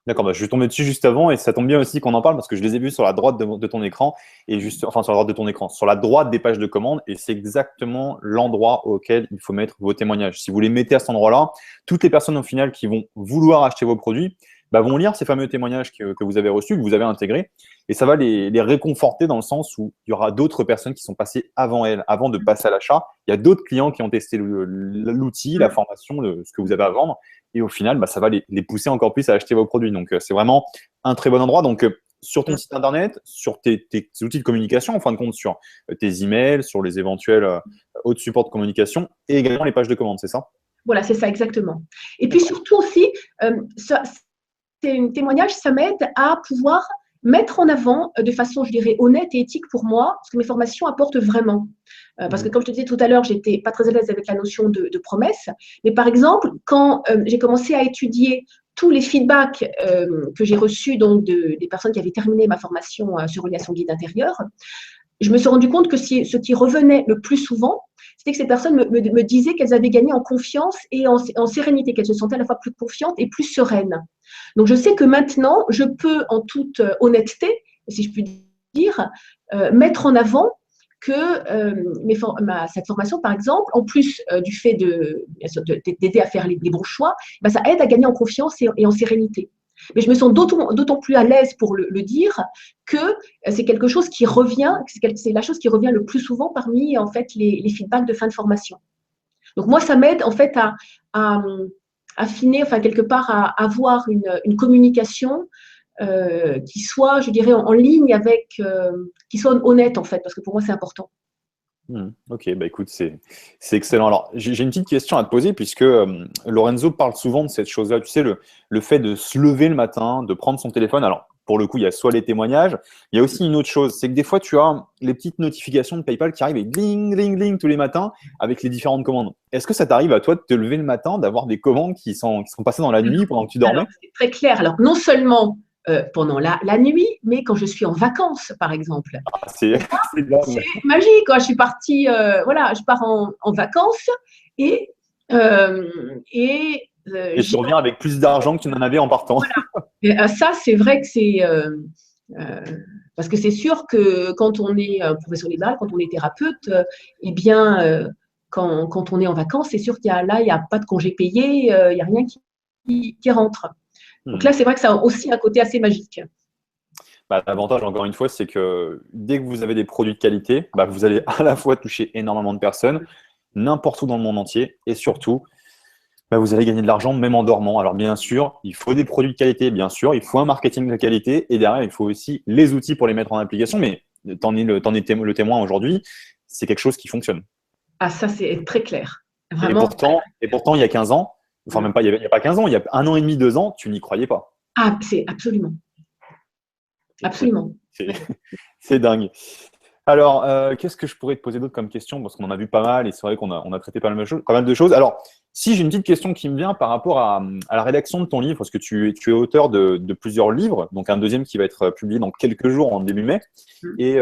[SPEAKER 1] D'accord, je suis tombé dessus juste avant et ça tombe bien aussi qu'on en parle parce que je les ai vus sur la droite de ton écran et enfin sur la droite de ton écran, sur la droite des pages de commande et c'est exactement l'endroit auquel il faut mettre vos témoignages. Si vous les mettez à cet endroit-là, toutes les personnes au final qui vont vouloir acheter vos produits vont lire ces fameux témoignages que vous avez reçus, que vous avez intégrés et ça va les réconforter dans le sens où il y aura d'autres personnes qui sont passées avant elles, avant de passer à l'achat. Il y a d'autres clients qui ont testé l'outil, la formation, ce que vous avez à vendre. Et au final, ça va les pousser encore plus à acheter vos produits. Donc, c'est vraiment un très bon endroit. Donc, sur ton site internet, sur tes outils de communication, en fin de compte, sur tes emails, sur les éventuels autres supports de communication et également les pages de commande, c'est ça?
[SPEAKER 2] Voilà, c'est ça exactement. Et puis surtout aussi, c'est un témoignage, ça m'aide à pouvoir mettre en avant de façon, je dirais, honnête et éthique pour moi, ce que mes formations apportent vraiment. Parce que, comme je te disais tout à l'heure, j'étais pas très à l'aise avec la notion de promesse. Mais par exemple, quand j'ai commencé à étudier tous les feedbacks que j'ai reçus donc des personnes qui avaient terminé ma formation sur Reliation Guide intérieur, je me suis rendu compte que ce qui revenait le plus souvent, c'était que ces personnes me disaient qu'elles avaient gagné en confiance et en sérénité, qu'elles se sentaient à la fois plus confiantes et plus sereines. Donc, je sais que maintenant, je peux, en toute honnêteté, si je puis dire, mettre en avant que cette formation, par exemple, en plus du fait d'aider à faire les bons choix, ça aide à gagner en confiance et en sérénité. Mais je me sens d'autant plus à l'aise pour le dire que c'est quelque chose qui revient, c'est la chose qui revient le plus souvent parmi en fait les feedbacks de fin de formation. Donc moi, ça m'aide en fait à affiner, enfin quelque part à avoir une communication qui soit, je dirais, en ligne avec, qui soit honnête en fait, parce que pour moi c'est important.
[SPEAKER 1] Ok, écoute, c'est excellent. Alors, j'ai une petite question à te poser puisque Lorenzo parle souvent de cette chose-là. Tu sais, le fait de se lever le matin, de prendre son téléphone. Alors, pour le coup, il y a soit les témoignages, il y a aussi une autre chose. C'est que des fois, tu as les petites notifications de PayPal qui arrivent et gling, gling, gling tous les matins avec les différentes commandes. Est-ce que ça t'arrive à toi de te lever le matin, d'avoir des commandes qui sont passées dans la nuit pendant que tu dormais?
[SPEAKER 2] Alors, c'est très clair. Alors, non seulement pendant la nuit, mais quand je suis en vacances, par exemple.
[SPEAKER 1] Ah, c'est
[SPEAKER 2] C'est
[SPEAKER 1] dingue.
[SPEAKER 2] magique, quoi. Je suis partie, voilà, je pars en vacances et, euh, et
[SPEAKER 1] Et tu reviens avec plus d'argent que tu n'en avais en partant.
[SPEAKER 2] ça, c'est vrai que c'est… euh, parce que c'est sûr que quand on est professeur libéral, quand on est thérapeute, eh bien, quand on est en vacances, c'est sûr qu'il y a là, il n'y a pas de congé payé, il n'y a rien qui rentre. Donc
[SPEAKER 1] Hmm.
[SPEAKER 2] là, c'est vrai que ça a aussi un côté assez magique.
[SPEAKER 1] Bah, l'avantage, encore une fois, c'est que dès que vous avez des produits de qualité, bah, vous allez à la fois toucher énormément de personnes, n'importe où dans le monde entier, et surtout, bah, vous allez gagner de l'argent même en dormant. Alors bien sûr, il faut des produits de qualité, bien sûr, il faut un marketing de qualité, et derrière, il faut aussi les outils pour les mettre en application, mais t'en es le témoin aujourd'hui, c'est quelque chose qui fonctionne.
[SPEAKER 2] Ah, ça, c'est très clair.
[SPEAKER 1] Et
[SPEAKER 2] Vraiment.
[SPEAKER 1] pourtant, et pourtant, il y a 15 ans, enfin même pas, il y a pas 15 ans, il y a 1 an et demi, 2 ans, tu n'y croyais pas.
[SPEAKER 2] Ah, c'est absolument. Absolument.
[SPEAKER 1] C'est c'est dingue. Alors, qu'est-ce que je pourrais te poser d'autre comme question? Parce qu'on en a vu pas mal et c'est vrai qu'on a traité pas mal de choses. Alors, si j'ai une petite question qui me vient par rapport à la rédaction de ton livre, parce que tu es auteur de plusieurs livres, donc un deuxième qui va être publié dans quelques jours, en début mai. Et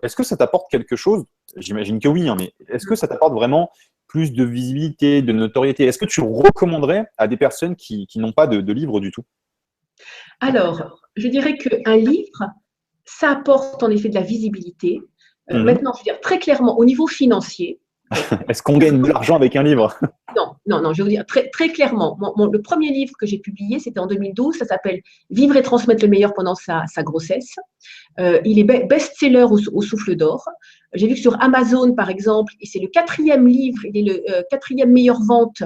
[SPEAKER 1] est-ce que ça t'apporte quelque chose? J'imagine que oui, hein, mais est-ce que ça t'apporte vraiment plus de visibilité, de notoriété? Est-ce que tu recommanderais à des personnes qui n'ont pas de livre du tout?
[SPEAKER 2] Alors, je dirais qu'un livre, ça apporte en effet de la visibilité.
[SPEAKER 1] Mhm.
[SPEAKER 2] Maintenant, je veux dire très clairement, au niveau financier,
[SPEAKER 1] Est-ce qu'on gagne de l'argent avec un livre?
[SPEAKER 2] non, non, non, je vais vous dire très, très clairement. Le premier livre que j'ai publié, c'était en 2012, ça s'appelle Vivre et transmettre le meilleur pendant sa grossesse. Il est best-seller au souffle d'or. J'ai vu que sur Amazon, par exemple, et c'est le quatrième livre, il est le quatrième meilleure vente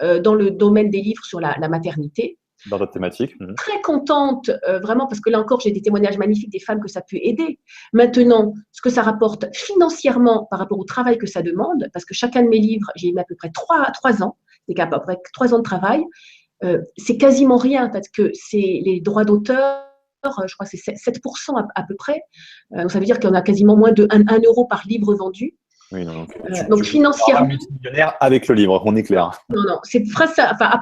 [SPEAKER 2] dans le domaine des livres sur la maternité.
[SPEAKER 1] Dans d'autres thématiques. Mhm.
[SPEAKER 2] Très contente, vraiment, parce que là encore, j'ai des témoignages magnifiques des femmes que ça peut aider. Maintenant, ce que ça rapporte financièrement par rapport au travail que ça demande, parce que chacun de mes livres, j'ai mis à peu près 3 ans, c'est à peu près 3 ans de travail, c'est quasiment rien, parce que c'est les droits d'auteur, je crois que c'est 7% à peu près. Donc ça veut dire qu'on a quasiment moins de 1 euro par livre vendu.
[SPEAKER 1] Oui, non, donc
[SPEAKER 2] Donc
[SPEAKER 1] tu ne seras pas
[SPEAKER 2] financièrement,
[SPEAKER 1] multimillionnaire avec le livre, on est clair.
[SPEAKER 2] non, non, c'est enfin, à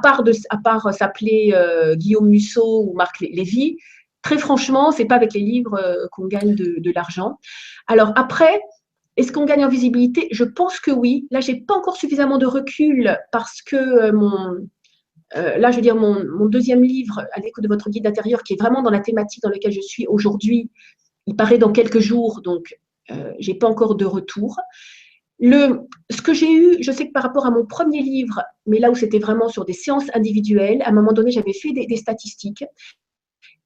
[SPEAKER 2] part s'appeler Guillaume Musso ou Marc Lévy, très franchement, c'est pas avec les livres qu'on gagne de l'argent. Alors après, est-ce qu'on gagne en visibilité? Je pense que oui. Là, j'ai pas encore suffisamment de recul parce que là, je veux dire, mon deuxième livre, à l'écoute de votre guide intérieur, qui est vraiment dans la thématique dans laquelle je suis aujourd'hui, il paraît dans quelques jours, donc j'ai pas encore de retour. Ce que j'ai eu, je sais que par rapport à mon premier livre, mais là où c'était vraiment sur des séances individuelles, à un moment donné, j'avais fait des statistiques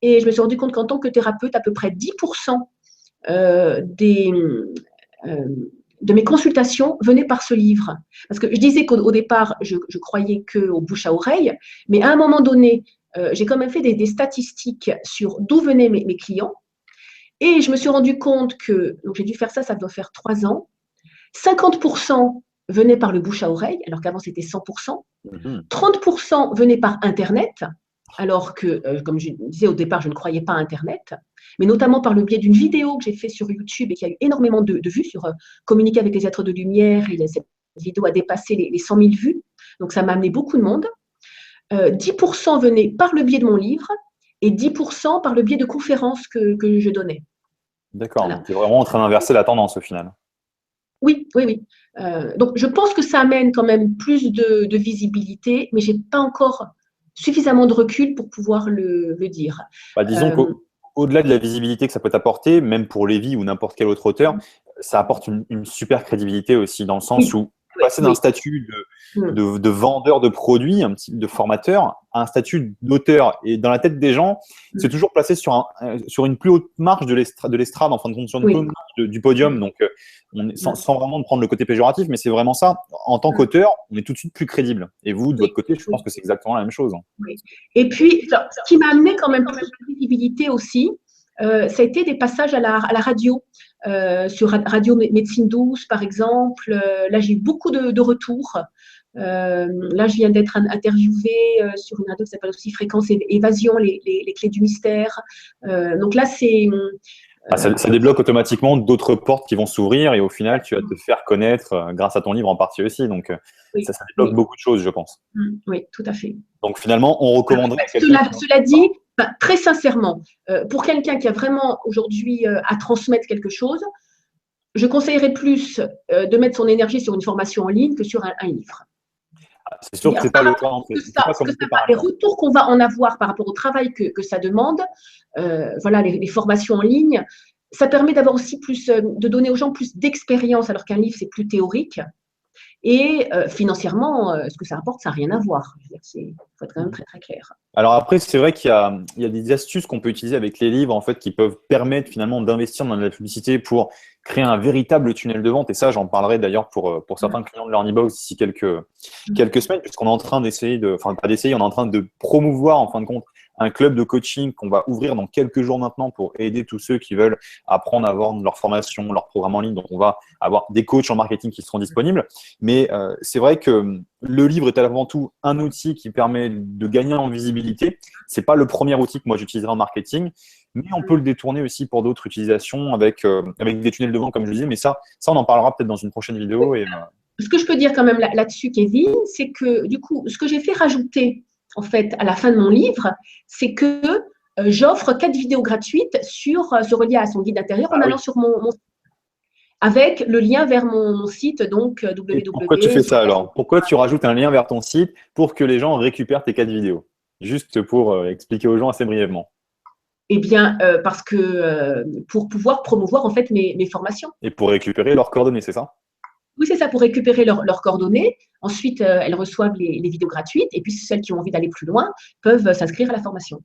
[SPEAKER 2] et je me suis rendu compte qu'en tant que thérapeute, à peu près 10% des, euh, de mes consultations venaient par ce livre. Parce que je disais qu'au départ, je croyais qu'au bouche à oreille, mais à un moment donné, j'ai quand même fait des statistiques sur d'où venaient mes clients et je me suis rendu compte que, donc j'ai dû faire ça, ça doit faire 3 ans, 50% venaient par le bouche à oreille, alors qu'avant c'était 100%.
[SPEAKER 1] Mhm.
[SPEAKER 2] 30% venaient par Internet, alors que, comme je disais au départ, je ne croyais pas à Internet, mais notamment par le biais d'une vidéo que j'ai faite sur YouTube et qui a eu énormément de vues sur communiquer avec les êtres de lumière. Et cette vidéo a dépassé les 100 000 vues, donc ça m'a amené beaucoup de monde. 10% venaient par le biais de mon livre et 10% par le biais de conférences que je donnais.
[SPEAKER 1] D'accord,
[SPEAKER 2] Voilà.
[SPEAKER 1] donc tu es vraiment en train d'inverser la tendance au final.
[SPEAKER 2] Oui, oui, oui. Donc, je pense que ça amène quand même plus de visibilité, mais je n'ai pas encore suffisamment de recul pour pouvoir le dire.
[SPEAKER 1] Bah, disons
[SPEAKER 2] Euh,
[SPEAKER 1] qu'au-delà de la visibilité que ça peut t'apporter, même pour Lévy ou n'importe quel autre auteur, ça apporte une super crédibilité aussi, dans le sens
[SPEAKER 2] oui,
[SPEAKER 1] où
[SPEAKER 2] oui,
[SPEAKER 1] passer d'un
[SPEAKER 2] oui.
[SPEAKER 1] statut
[SPEAKER 2] Mm,
[SPEAKER 1] de vendeur de produits, un petit de formateur, à un statut d'auteur. Et dans la tête des gens, c'est
[SPEAKER 2] mm,
[SPEAKER 1] toujours placé sur une plus haute marche de l'estrade, en fin de compte, sur une plus
[SPEAKER 2] oui,
[SPEAKER 1] haute marche du podium. Donc, sans vraiment prendre le côté péjoratif, mais c'est vraiment ça. En tant qu'auteur, on est tout de suite plus crédible. Et vous, de
[SPEAKER 2] oui,
[SPEAKER 1] votre côté, je pense
[SPEAKER 2] oui,
[SPEAKER 1] que c'est exactement la même chose.
[SPEAKER 2] oui. Et puis, alors, ce qui m'a amené quand même plus de visibilité aussi, ça a été des passages à la radio, sur Radio Médecine Douce, par exemple. Là, j'ai eu beaucoup de retours. Là, je viens d'être interviewée sur une radio qui s'appelle aussi Fréquence Évasion, les clés du mystère. Donc là, c'est…
[SPEAKER 1] Ah, ça débloque automatiquement d'autres portes qui vont s'ouvrir et au final, tu vas te faire connaître grâce à ton livre en partie aussi. Donc,
[SPEAKER 2] oui,
[SPEAKER 1] ça débloque
[SPEAKER 2] oui,
[SPEAKER 1] beaucoup de choses, je pense.
[SPEAKER 2] oui, tout à fait.
[SPEAKER 1] Donc, finalement, on recommanderait à quelqu'un
[SPEAKER 2] Cela,
[SPEAKER 1] qui n'en
[SPEAKER 2] cela
[SPEAKER 1] sait
[SPEAKER 2] dit,
[SPEAKER 1] pas.
[SPEAKER 2] Enfin, très sincèrement, pour quelqu'un qui a vraiment aujourd'hui à transmettre quelque chose, je conseillerais plus de mettre son énergie sur une formation en ligne que sur un livre.
[SPEAKER 1] C'est sûr que c'est pas le cas.
[SPEAKER 2] Les retours qu'on va en avoir par rapport au travail que ça demande, voilà, les formations en ligne, ça permet d'avoir aussi plus, de donner aux gens plus d'expérience, alors qu'un livre, c'est plus théorique. Et financièrement, ce que ça apporte, ça n'a rien à voir. Il faut être quand même très, très clair.
[SPEAKER 1] Alors après, c'est vrai qu'il y a des astuces qu'on peut utiliser avec les livres, en fait, qui peuvent permettre finalement d'investir dans la publicité pour créer un véritable tunnel de vente. Et ça, j'en parlerai d'ailleurs pour certains clients de LearnyBox d'ici quelques semaines, puisqu'on est en train d'essayer enfin pas d'essayer, on est en train de promouvoir, en fin de compte, un club de coaching qu'on va ouvrir dans quelques jours maintenant pour aider tous ceux qui veulent apprendre à vendre leur formation, leur programme en ligne. Donc, on va avoir des coachs en marketing qui seront disponibles. Mais c'est vrai que le livre est avant tout un outil qui permet de gagner en visibilité. C'est pas le premier outil que moi j'utiliserai en marketing, mais on peut le détourner aussi pour d'autres utilisations avec des tunnels de vente, comme je le disais. Mais ça on en parlera peut-être dans une prochaine vidéo.
[SPEAKER 2] Ce que je peux dire quand même là-dessus, Kevin, c'est que du coup, ce que j'ai fait rajouter en fait à la fin de mon livre, c'est que j'offre 4 vidéos gratuites sur se relier à son guide intérieur en allant sur mon site, avec le lien vers mon site, donc www.
[SPEAKER 1] Pourquoi tu fais ça alors? Pourquoi tu rajoutes un lien vers ton site pour que les gens récupèrent tes 4 vidéos? Juste pour expliquer aux gens assez brièvement.
[SPEAKER 2] Eh bien, parce que pour pouvoir promouvoir en fait mes formations.
[SPEAKER 1] Et pour récupérer leurs coordonnées, c'est ça?
[SPEAKER 2] Oui, c'est ça, pour récupérer leurs coordonnées. Ensuite, elles reçoivent les vidéos gratuites. Et puis, celles qui ont envie d'aller plus loin peuvent s'inscrire à la formation.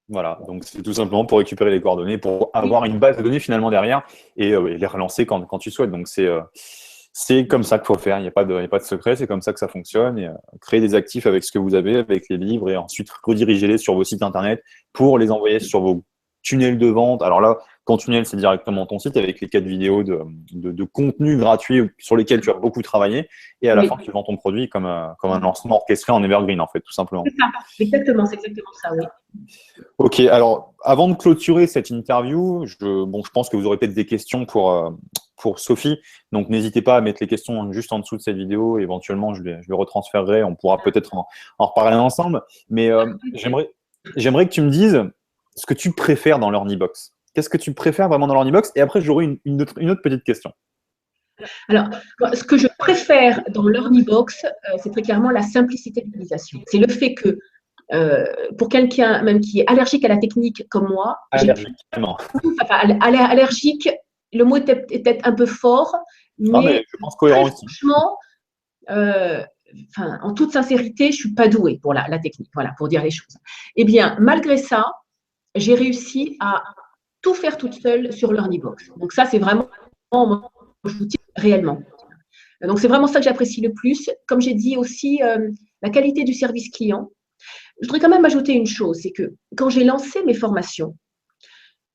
[SPEAKER 1] Voilà, donc c'est tout simplement pour récupérer les coordonnées, pour avoir une base de données finalement derrière et les relancer quand tu souhaites. Donc, c'est comme ça qu'il faut faire. Il n'y a pas de secret, c'est comme ça que ça fonctionne. Et créer des actifs avec ce que vous avez, avec les livres, et ensuite rediriger-les sur vos sites internet pour les envoyer sur vos tunnels de vente. Alors là, ton tunnel, c'est directement ton site avec les 4 vidéos de contenu gratuit sur lesquels tu as beaucoup travaillé. Et à la fin, tu vends ton produit comme un lancement orchestré en evergreen, en fait, tout simplement.
[SPEAKER 2] C'est ça, exactement, c'est exactement ça, oui.
[SPEAKER 1] Ok, alors avant de clôturer cette interview, je pense que vous aurez peut-être des questions pour Sophie. Donc, n'hésitez pas à mettre les questions juste en dessous de cette vidéo. Éventuellement, je les retransférerai. On pourra peut-être en reparler ensemble. Mais j'aimerais que tu me dises ce que tu préfères dans LearnyBox. Qu'est-ce que tu préfères vraiment dans LearnyBox? Et après, j'aurai une autre petite question.
[SPEAKER 2] Alors, ce que je préfère dans LearnyBox, c'est très clairement la simplicité d'utilisation. C'est le fait que, pour quelqu'un même qui est allergique à la technique comme moi, allergique, le mot est peut-être un peu fort, mais
[SPEAKER 1] je pense cohérent aussi.
[SPEAKER 2] Franchement, en toute sincérité, je ne suis pas douée pour la technique, voilà, pour dire les choses. Eh bien, malgré ça, j'ai réussi à tout faire toute seule sur LearnyBox. Donc ça, c'est vraiment mon outil réellement. Donc c'est vraiment ça que j'apprécie le plus. Comme j'ai dit aussi, la qualité du service client. Je voudrais quand même ajouter une chose, c'est que quand j'ai lancé mes formations,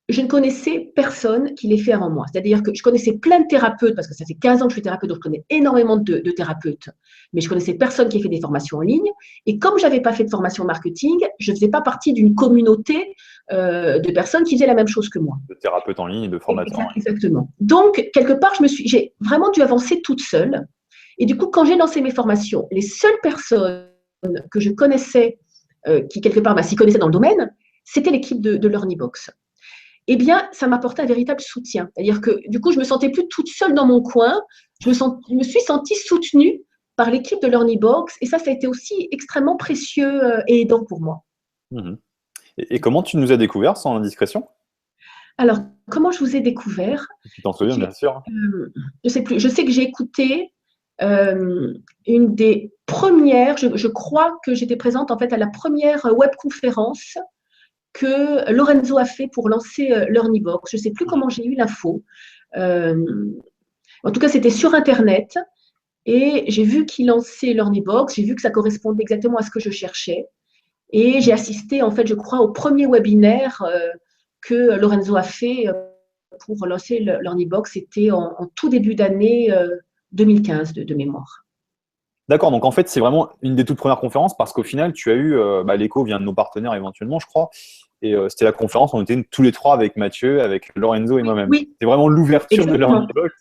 [SPEAKER 2] je ne connaissais personne qui l'ait fait avant moi. C'est-à-dire que je connaissais plein de thérapeutes, parce que ça fait 15 ans que je suis thérapeute, donc je connais énormément de thérapeutes, mais je connaissais personne qui ait fait des formations en ligne. Et comme je n'avais pas fait de formation marketing, je ne faisais pas partie d'une communauté de personnes qui faisaient la même chose que moi.
[SPEAKER 1] De thérapeutes en ligne et de formateurs.
[SPEAKER 2] Exactement. Donc, quelque part, j'ai vraiment dû avancer toute seule. Et du coup, quand j'ai lancé mes formations, les seules personnes que je connaissais, qui quelque part s'y connaissaient dans le domaine, c'était l'équipe de LearnyBox. Eh bien, ça m'apportait un véritable soutien. C'est-à-dire que, du coup, je ne me sentais plus toute seule dans mon coin. Je me suis sentie soutenue par l'équipe de LearnyBox. Et ça a été aussi extrêmement précieux et aidant pour moi.
[SPEAKER 1] Mmh. Et comment tu nous as découvert, sans indiscrétion?
[SPEAKER 2] Alors, comment je vous ai découvert?
[SPEAKER 1] Tu t'en souviens, bien sûr.
[SPEAKER 2] Je ne sais plus. Je sais que j'ai écouté une des premières, je crois que j'étais présente en fait à la première webconférence que Lorenzo a fait pour lancer LearnyBox. Je ne sais plus comment j'ai eu l'info. En tout cas, c'était sur Internet. Et j'ai vu qu'il lançait LearnyBox. J'ai vu que ça correspondait exactement à ce que je cherchais. Et j'ai assisté, en fait, je crois, au premier webinaire que Lorenzo a fait pour lancer LearnyBox. C'était en tout début d'année 2015 de mémoire.
[SPEAKER 1] D'accord, donc en fait, c'est vraiment une des toutes premières conférences parce qu'au final, tu as eu, l'écho vient de nos partenaires éventuellement, je crois, et c'était la conférence, on était tous les trois avec Mathieu, avec Lorenzo et moi-même.
[SPEAKER 2] Oui.
[SPEAKER 1] C'est vraiment l'ouverture de LearnyBox.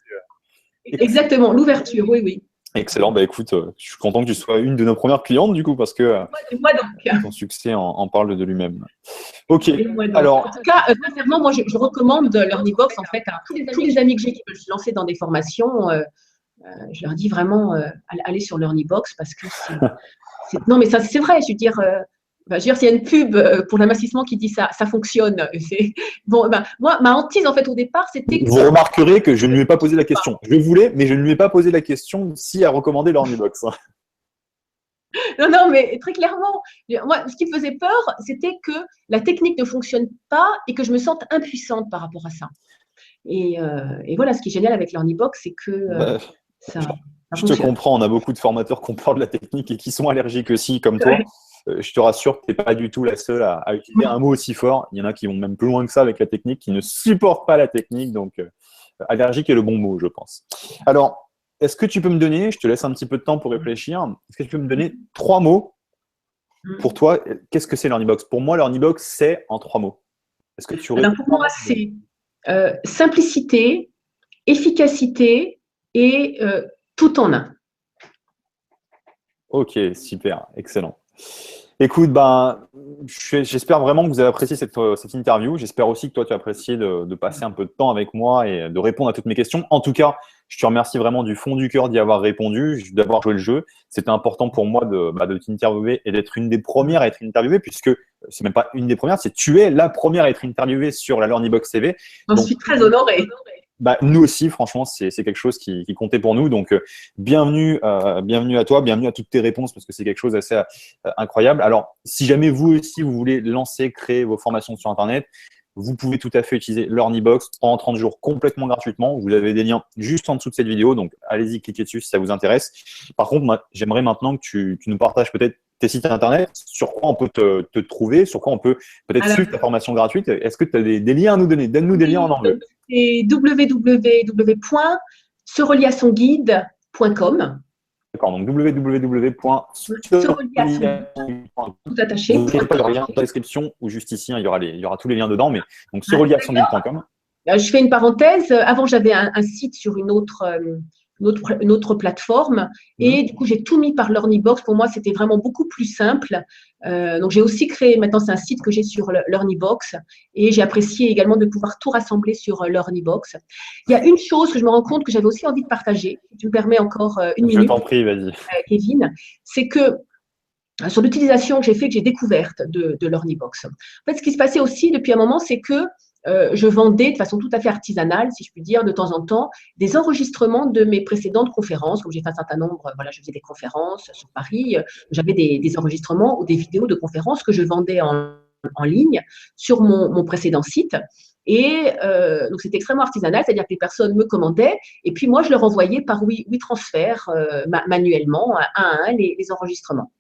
[SPEAKER 2] Exactement, l'ouverture, oui.
[SPEAKER 1] Excellent. Bah écoute, je suis content que tu sois une de nos premières clientes du coup, parce que
[SPEAKER 2] Moi donc.
[SPEAKER 1] ton succès en parle de lui-même. Ok.
[SPEAKER 2] Et moi donc. En
[SPEAKER 1] Alors,
[SPEAKER 2] tout cas, sincèrement, moi, je recommande LearnyBox en fait à tous les amis que j'ai qui veulent se lancer dans des formations. Je leur dis vraiment, allez sur LearnyBox parce que non, mais ça, c'est vrai. Je veux dire, s'il y a une pub pour l'amincissement qui dit ça, ça fonctionne. Bon, ben, moi, ma hantise en fait au départ, c'était
[SPEAKER 1] vous remarquerez que je ne lui ai pas posé la question. Je voulais, mais je ne lui ai pas posé la question si elle recommandait l'Ornibox.
[SPEAKER 2] non, non, mais très clairement, moi, ce qui me faisait peur, c'était que la technique ne fonctionne pas et que je me sente impuissante par rapport à ça. Et voilà, ce qui est génial avec l'Ornibox, c'est que
[SPEAKER 1] Bah,
[SPEAKER 2] ça, ça
[SPEAKER 1] je te
[SPEAKER 2] fonctionne.
[SPEAKER 1] comprends, on a beaucoup de formateurs qui ont peur de la technique et qui sont allergiques aussi, comme toi.
[SPEAKER 2] Ouais.
[SPEAKER 1] Je te rassure que tu n'es pas du tout la seule à utiliser un mot aussi fort. Il y en a qui vont même plus loin que ça avec la technique, qui ne supportent pas la technique. Donc, allergique est le bon mot, je pense. Alors, est-ce que tu peux me donner, je te laisse un petit peu de temps pour réfléchir, est-ce que tu peux me donner 3 mots pour toi? Qu'est-ce que c'est l'Ornibox? Pour moi, l'Ornibox, c'est en 3 mots. Est-ce que tu aurais…
[SPEAKER 2] Alors, pour moi, c'est simplicité, efficacité et tout en un.
[SPEAKER 1] Ok, super, excellent. Écoute, ben, j'espère vraiment que vous avez apprécié cette interview. J'espère aussi que toi, tu as apprécié de passer un peu de temps avec moi et de répondre à toutes mes questions. En tout cas, je te remercie vraiment du fond du cœur d'y avoir répondu, d'avoir joué le jeu. C'était important pour moi de t'interviewer et d'être une des premières à être interviewée, puisque c'est même pas une des premières, c'est tu es la première à être interviewée sur la LearnyBox TV.
[SPEAKER 2] J'en
[SPEAKER 1] Donc,
[SPEAKER 2] suis très honorée.
[SPEAKER 1] bah, nous aussi, franchement, c'est quelque chose qui comptait pour nous. Donc, bienvenue à toi, bienvenue à toutes tes réponses parce que c'est quelque chose d'assez incroyable. Alors, si jamais vous aussi, vous voulez lancer, créer vos formations sur Internet, vous pouvez tout à fait utiliser l'Ornibox pendant 30 jours complètement gratuitement. Vous avez des liens juste en dessous de cette vidéo. Donc, allez-y, cliquez dessus si ça vous intéresse. Par contre, moi, j'aimerais maintenant que tu nous partages peut-être tes sites Internet, sur quoi on peut te trouver, sur quoi on peut peut-être
[SPEAKER 2] Alors,
[SPEAKER 1] suivre ta formation gratuite. Est-ce que tu as des liens à nous donner? Donne-nous des liens en
[SPEAKER 2] oui,
[SPEAKER 1] anglais.
[SPEAKER 2] c'est www.sereliasonguide.com.
[SPEAKER 1] D'accord, donc
[SPEAKER 2] Sereliasonguide,
[SPEAKER 1] www.sereliasonguide.com.
[SPEAKER 2] tout
[SPEAKER 1] Ne
[SPEAKER 2] attaché.
[SPEAKER 1] vous inquiétez pas, il y aura un lien dans la description ou juste ici, hein, il y aura tous les liens dedans. Mais donc
[SPEAKER 2] D'ailleurs,
[SPEAKER 1] sereliasonguide.com.
[SPEAKER 2] je fais une parenthèse. Avant, j'avais un site sur une autre plateforme et du coup, j'ai tout mis par LearnyBox. Pour moi, c'était vraiment beaucoup plus simple. Donc, j'ai aussi créé, maintenant, c'est un site que j'ai sur LearnyBox et j'ai apprécié également de pouvoir tout rassembler sur LearnyBox. Il y a une chose que je me rends compte que j'avais aussi envie de partager, si tu me permets encore une
[SPEAKER 1] Je
[SPEAKER 2] minute,
[SPEAKER 1] t'en prie, vas-y.
[SPEAKER 2] Kevin, c'est que sur l'utilisation que j'ai fait, que j'ai découverte de l'Ornibox. En fait, ce qui se passait aussi depuis un moment, c'est que je vendais de façon tout à fait artisanale, si je puis dire, de temps en temps, des enregistrements de mes précédentes conférences. Comme j'ai fait un certain nombre, voilà, je faisais des conférences sur Paris, j'avais des enregistrements ou des vidéos de conférences que je vendais en ligne sur mon précédent site. Et donc, c'était extrêmement artisanal, c'est-à-dire que les personnes me commandaient et puis moi, je leur envoyais par WeTransfer manuellement, un à un, les enregistrements.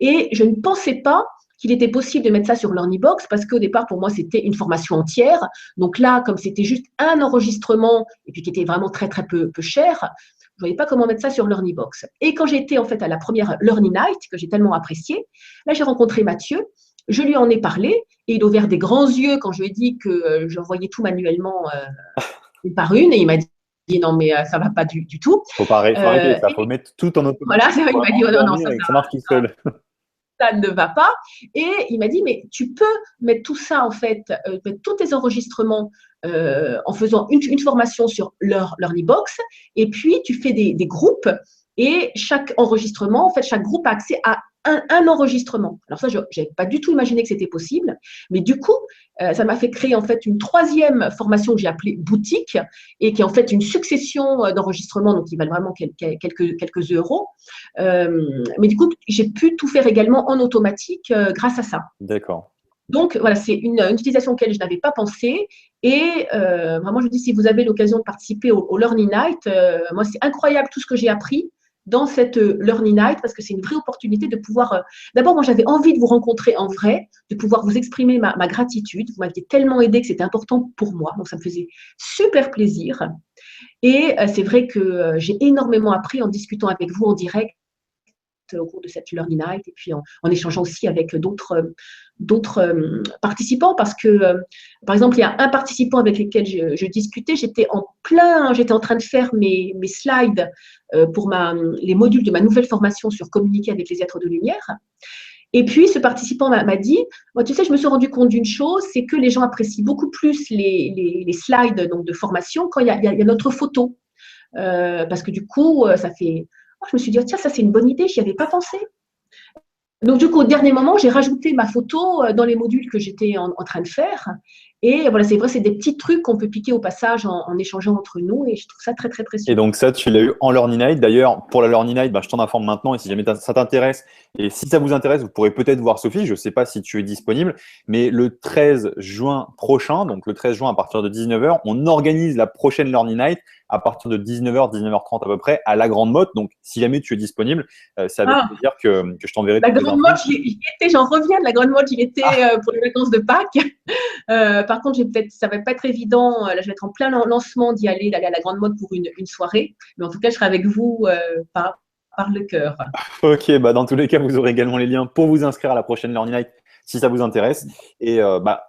[SPEAKER 2] Et je ne pensais pas qu'il était possible de mettre ça sur l'Ornibox parce qu'au départ, pour moi, c'était une formation entière. Donc là, comme c'était juste un enregistrement et puis qui était vraiment très, très peu cher, je ne voyais pas comment mettre ça sur l'Ornibox. Et quand j'étais en fait à la première Learning Night, que j'ai tellement appréciée, là, j'ai rencontré Mathieu. Je lui en ai parlé et il a ouvert des grands yeux quand je lui ai dit que j'envoyais tout manuellement une par une. Et il m'a dit non, mais ça ne va pas du tout.
[SPEAKER 1] Faut arrêter ça. Faut
[SPEAKER 2] Et
[SPEAKER 1] mettre tout en
[SPEAKER 2] voilà,
[SPEAKER 1] automatique.
[SPEAKER 2] il
[SPEAKER 1] Faut
[SPEAKER 2] m'a dit
[SPEAKER 1] vraiment
[SPEAKER 2] oh, non, non,
[SPEAKER 1] dormir
[SPEAKER 2] ça,
[SPEAKER 1] et que ça marche tout seul.
[SPEAKER 2] ça ne va pas. Et il m'a dit, mais tu peux mettre tout ça, en fait, mettre tous tes enregistrements en faisant une formation sur LearnyBox, et puis tu fais des groupes, et chaque enregistrement, en fait, chaque groupe a accès à un enregistrement. Alors ça, je n'avais pas du tout imaginé que c'était possible, mais du coup, ça m'a fait créer en fait une troisième formation que j'ai appelée boutique et qui est en fait une succession d'enregistrements, donc qui valent vraiment quelques euros. Mais du coup, j'ai pu tout faire également en automatique grâce à ça.
[SPEAKER 1] D'accord.
[SPEAKER 2] Donc, voilà, c'est une utilisation auquel je n'avais pas pensé. Et vraiment, je dis, si vous avez l'occasion de participer au Learning Night, moi, c'est incroyable tout ce que j'ai appris dans cette Learning Night parce que c'est une vraie opportunité de pouvoir… D'abord, moi, j'avais envie de vous rencontrer en vrai, de pouvoir vous exprimer ma gratitude. Vous m'aviez tellement aidé que c'était important pour moi. Donc, ça me faisait super plaisir. Et c'est vrai que j'ai énormément appris en discutant avec vous en direct découvertes au cours de cette Learning Night et puis en échangeant aussi avec d'autres participants parce que, par exemple, il y a un participant avec lequel je discutais, j'étais en train de faire mes slides pour les modules de ma nouvelle formation sur communiquer avec les êtres de lumière. Et puis, ce participant m'a dit, moi, tu sais, je me suis rendu compte d'une chose, c'est que les gens apprécient beaucoup plus les slides donc, de formation quand il y a notre photo. Parce que du coup, ça fait… je me suis dit, tiens, ça c'est une bonne idée, j'y avais pas pensé. Donc, du coup, au dernier moment, j'ai rajouté ma photo dans les modules que j'étais en train de faire. Et voilà, c'est vrai, c'est des petits trucs qu'on peut piquer au passage en échangeant entre nous. Et je trouve ça très, très précieux.
[SPEAKER 1] Et donc ça, tu l'as eu en Learning Night. D'ailleurs, pour la Learning Night, je t'en informe maintenant. Et si jamais ça t'intéresse, et si ça vous intéresse, vous pourrez peut-être voir Sophie. Je ne sais pas si tu es disponible, mais le 13 juin prochain, donc le 13 juin à partir de 19h, on organise la prochaine Learning Night à partir de 19h, 19h30 à peu près, à la Grande Motte. Donc, si jamais tu es disponible, c'est avec plaisir que je t'enverrai
[SPEAKER 2] la
[SPEAKER 1] toutes les
[SPEAKER 2] Grande
[SPEAKER 1] infos.
[SPEAKER 2] Motte, j'en reviens de la Grande Motte, j'y étais pour les vacances de Pâques. Par contre, ça ne va pas être évident. Là, je vais être en plein lancement d'aller à la Grande Motte pour une soirée. Mais en tout cas, je serai avec vous par le cœur.
[SPEAKER 1] Ok, dans tous les cas, vous aurez également les liens pour vous inscrire à la prochaine Learning Night si ça vous intéresse. Et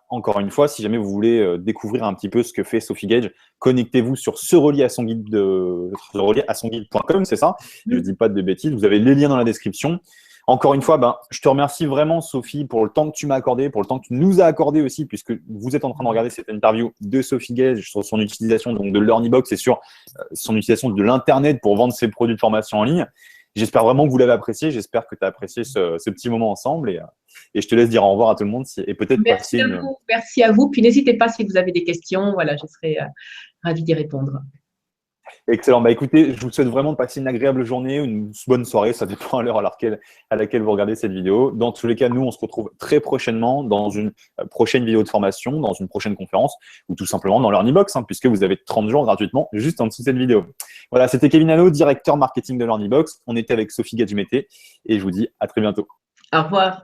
[SPEAKER 1] encore une fois, si jamais vous voulez découvrir un petit peu ce que fait Sophie Gage, connectez-vous sur se relier à son guide.com, c'est ça? Je ne dis pas de bêtises. Vous avez les liens dans la description. Encore une fois, je te remercie vraiment, Sophie, pour le temps que tu m'as accordé, pour le temps que tu nous as accordé aussi, puisque vous êtes en train de regarder cette interview de Sophie Gage sur son utilisation donc, de LearnyBox et sur son utilisation de l'Internet pour vendre ses produits de formation en ligne. J'espère vraiment que vous l'avez apprécié. J'espère que tu as apprécié ce petit moment ensemble. Et je te laisse dire au revoir à tout le monde et peut-être passer
[SPEAKER 2] Merci à vous. Puis n'hésitez pas si vous avez des questions. Voilà, je serai ravie d'y répondre.
[SPEAKER 1] Excellent. Écoutez, je vous souhaite vraiment de passer une agréable journée, une bonne soirée. Ça dépend à l'heure à laquelle vous regardez cette vidéo. Dans tous les cas, nous, on se retrouve très prochainement dans une prochaine vidéo de formation, dans une prochaine conférence ou tout simplement dans LearnyBox, puisque vous avez 30 jours gratuitement juste en dessous de cette vidéo. Voilà, c'était Kevin Hano, directeur marketing de LearnyBox. On était avec Sophie Gage-Mété et je vous dis à très bientôt.
[SPEAKER 2] Au revoir.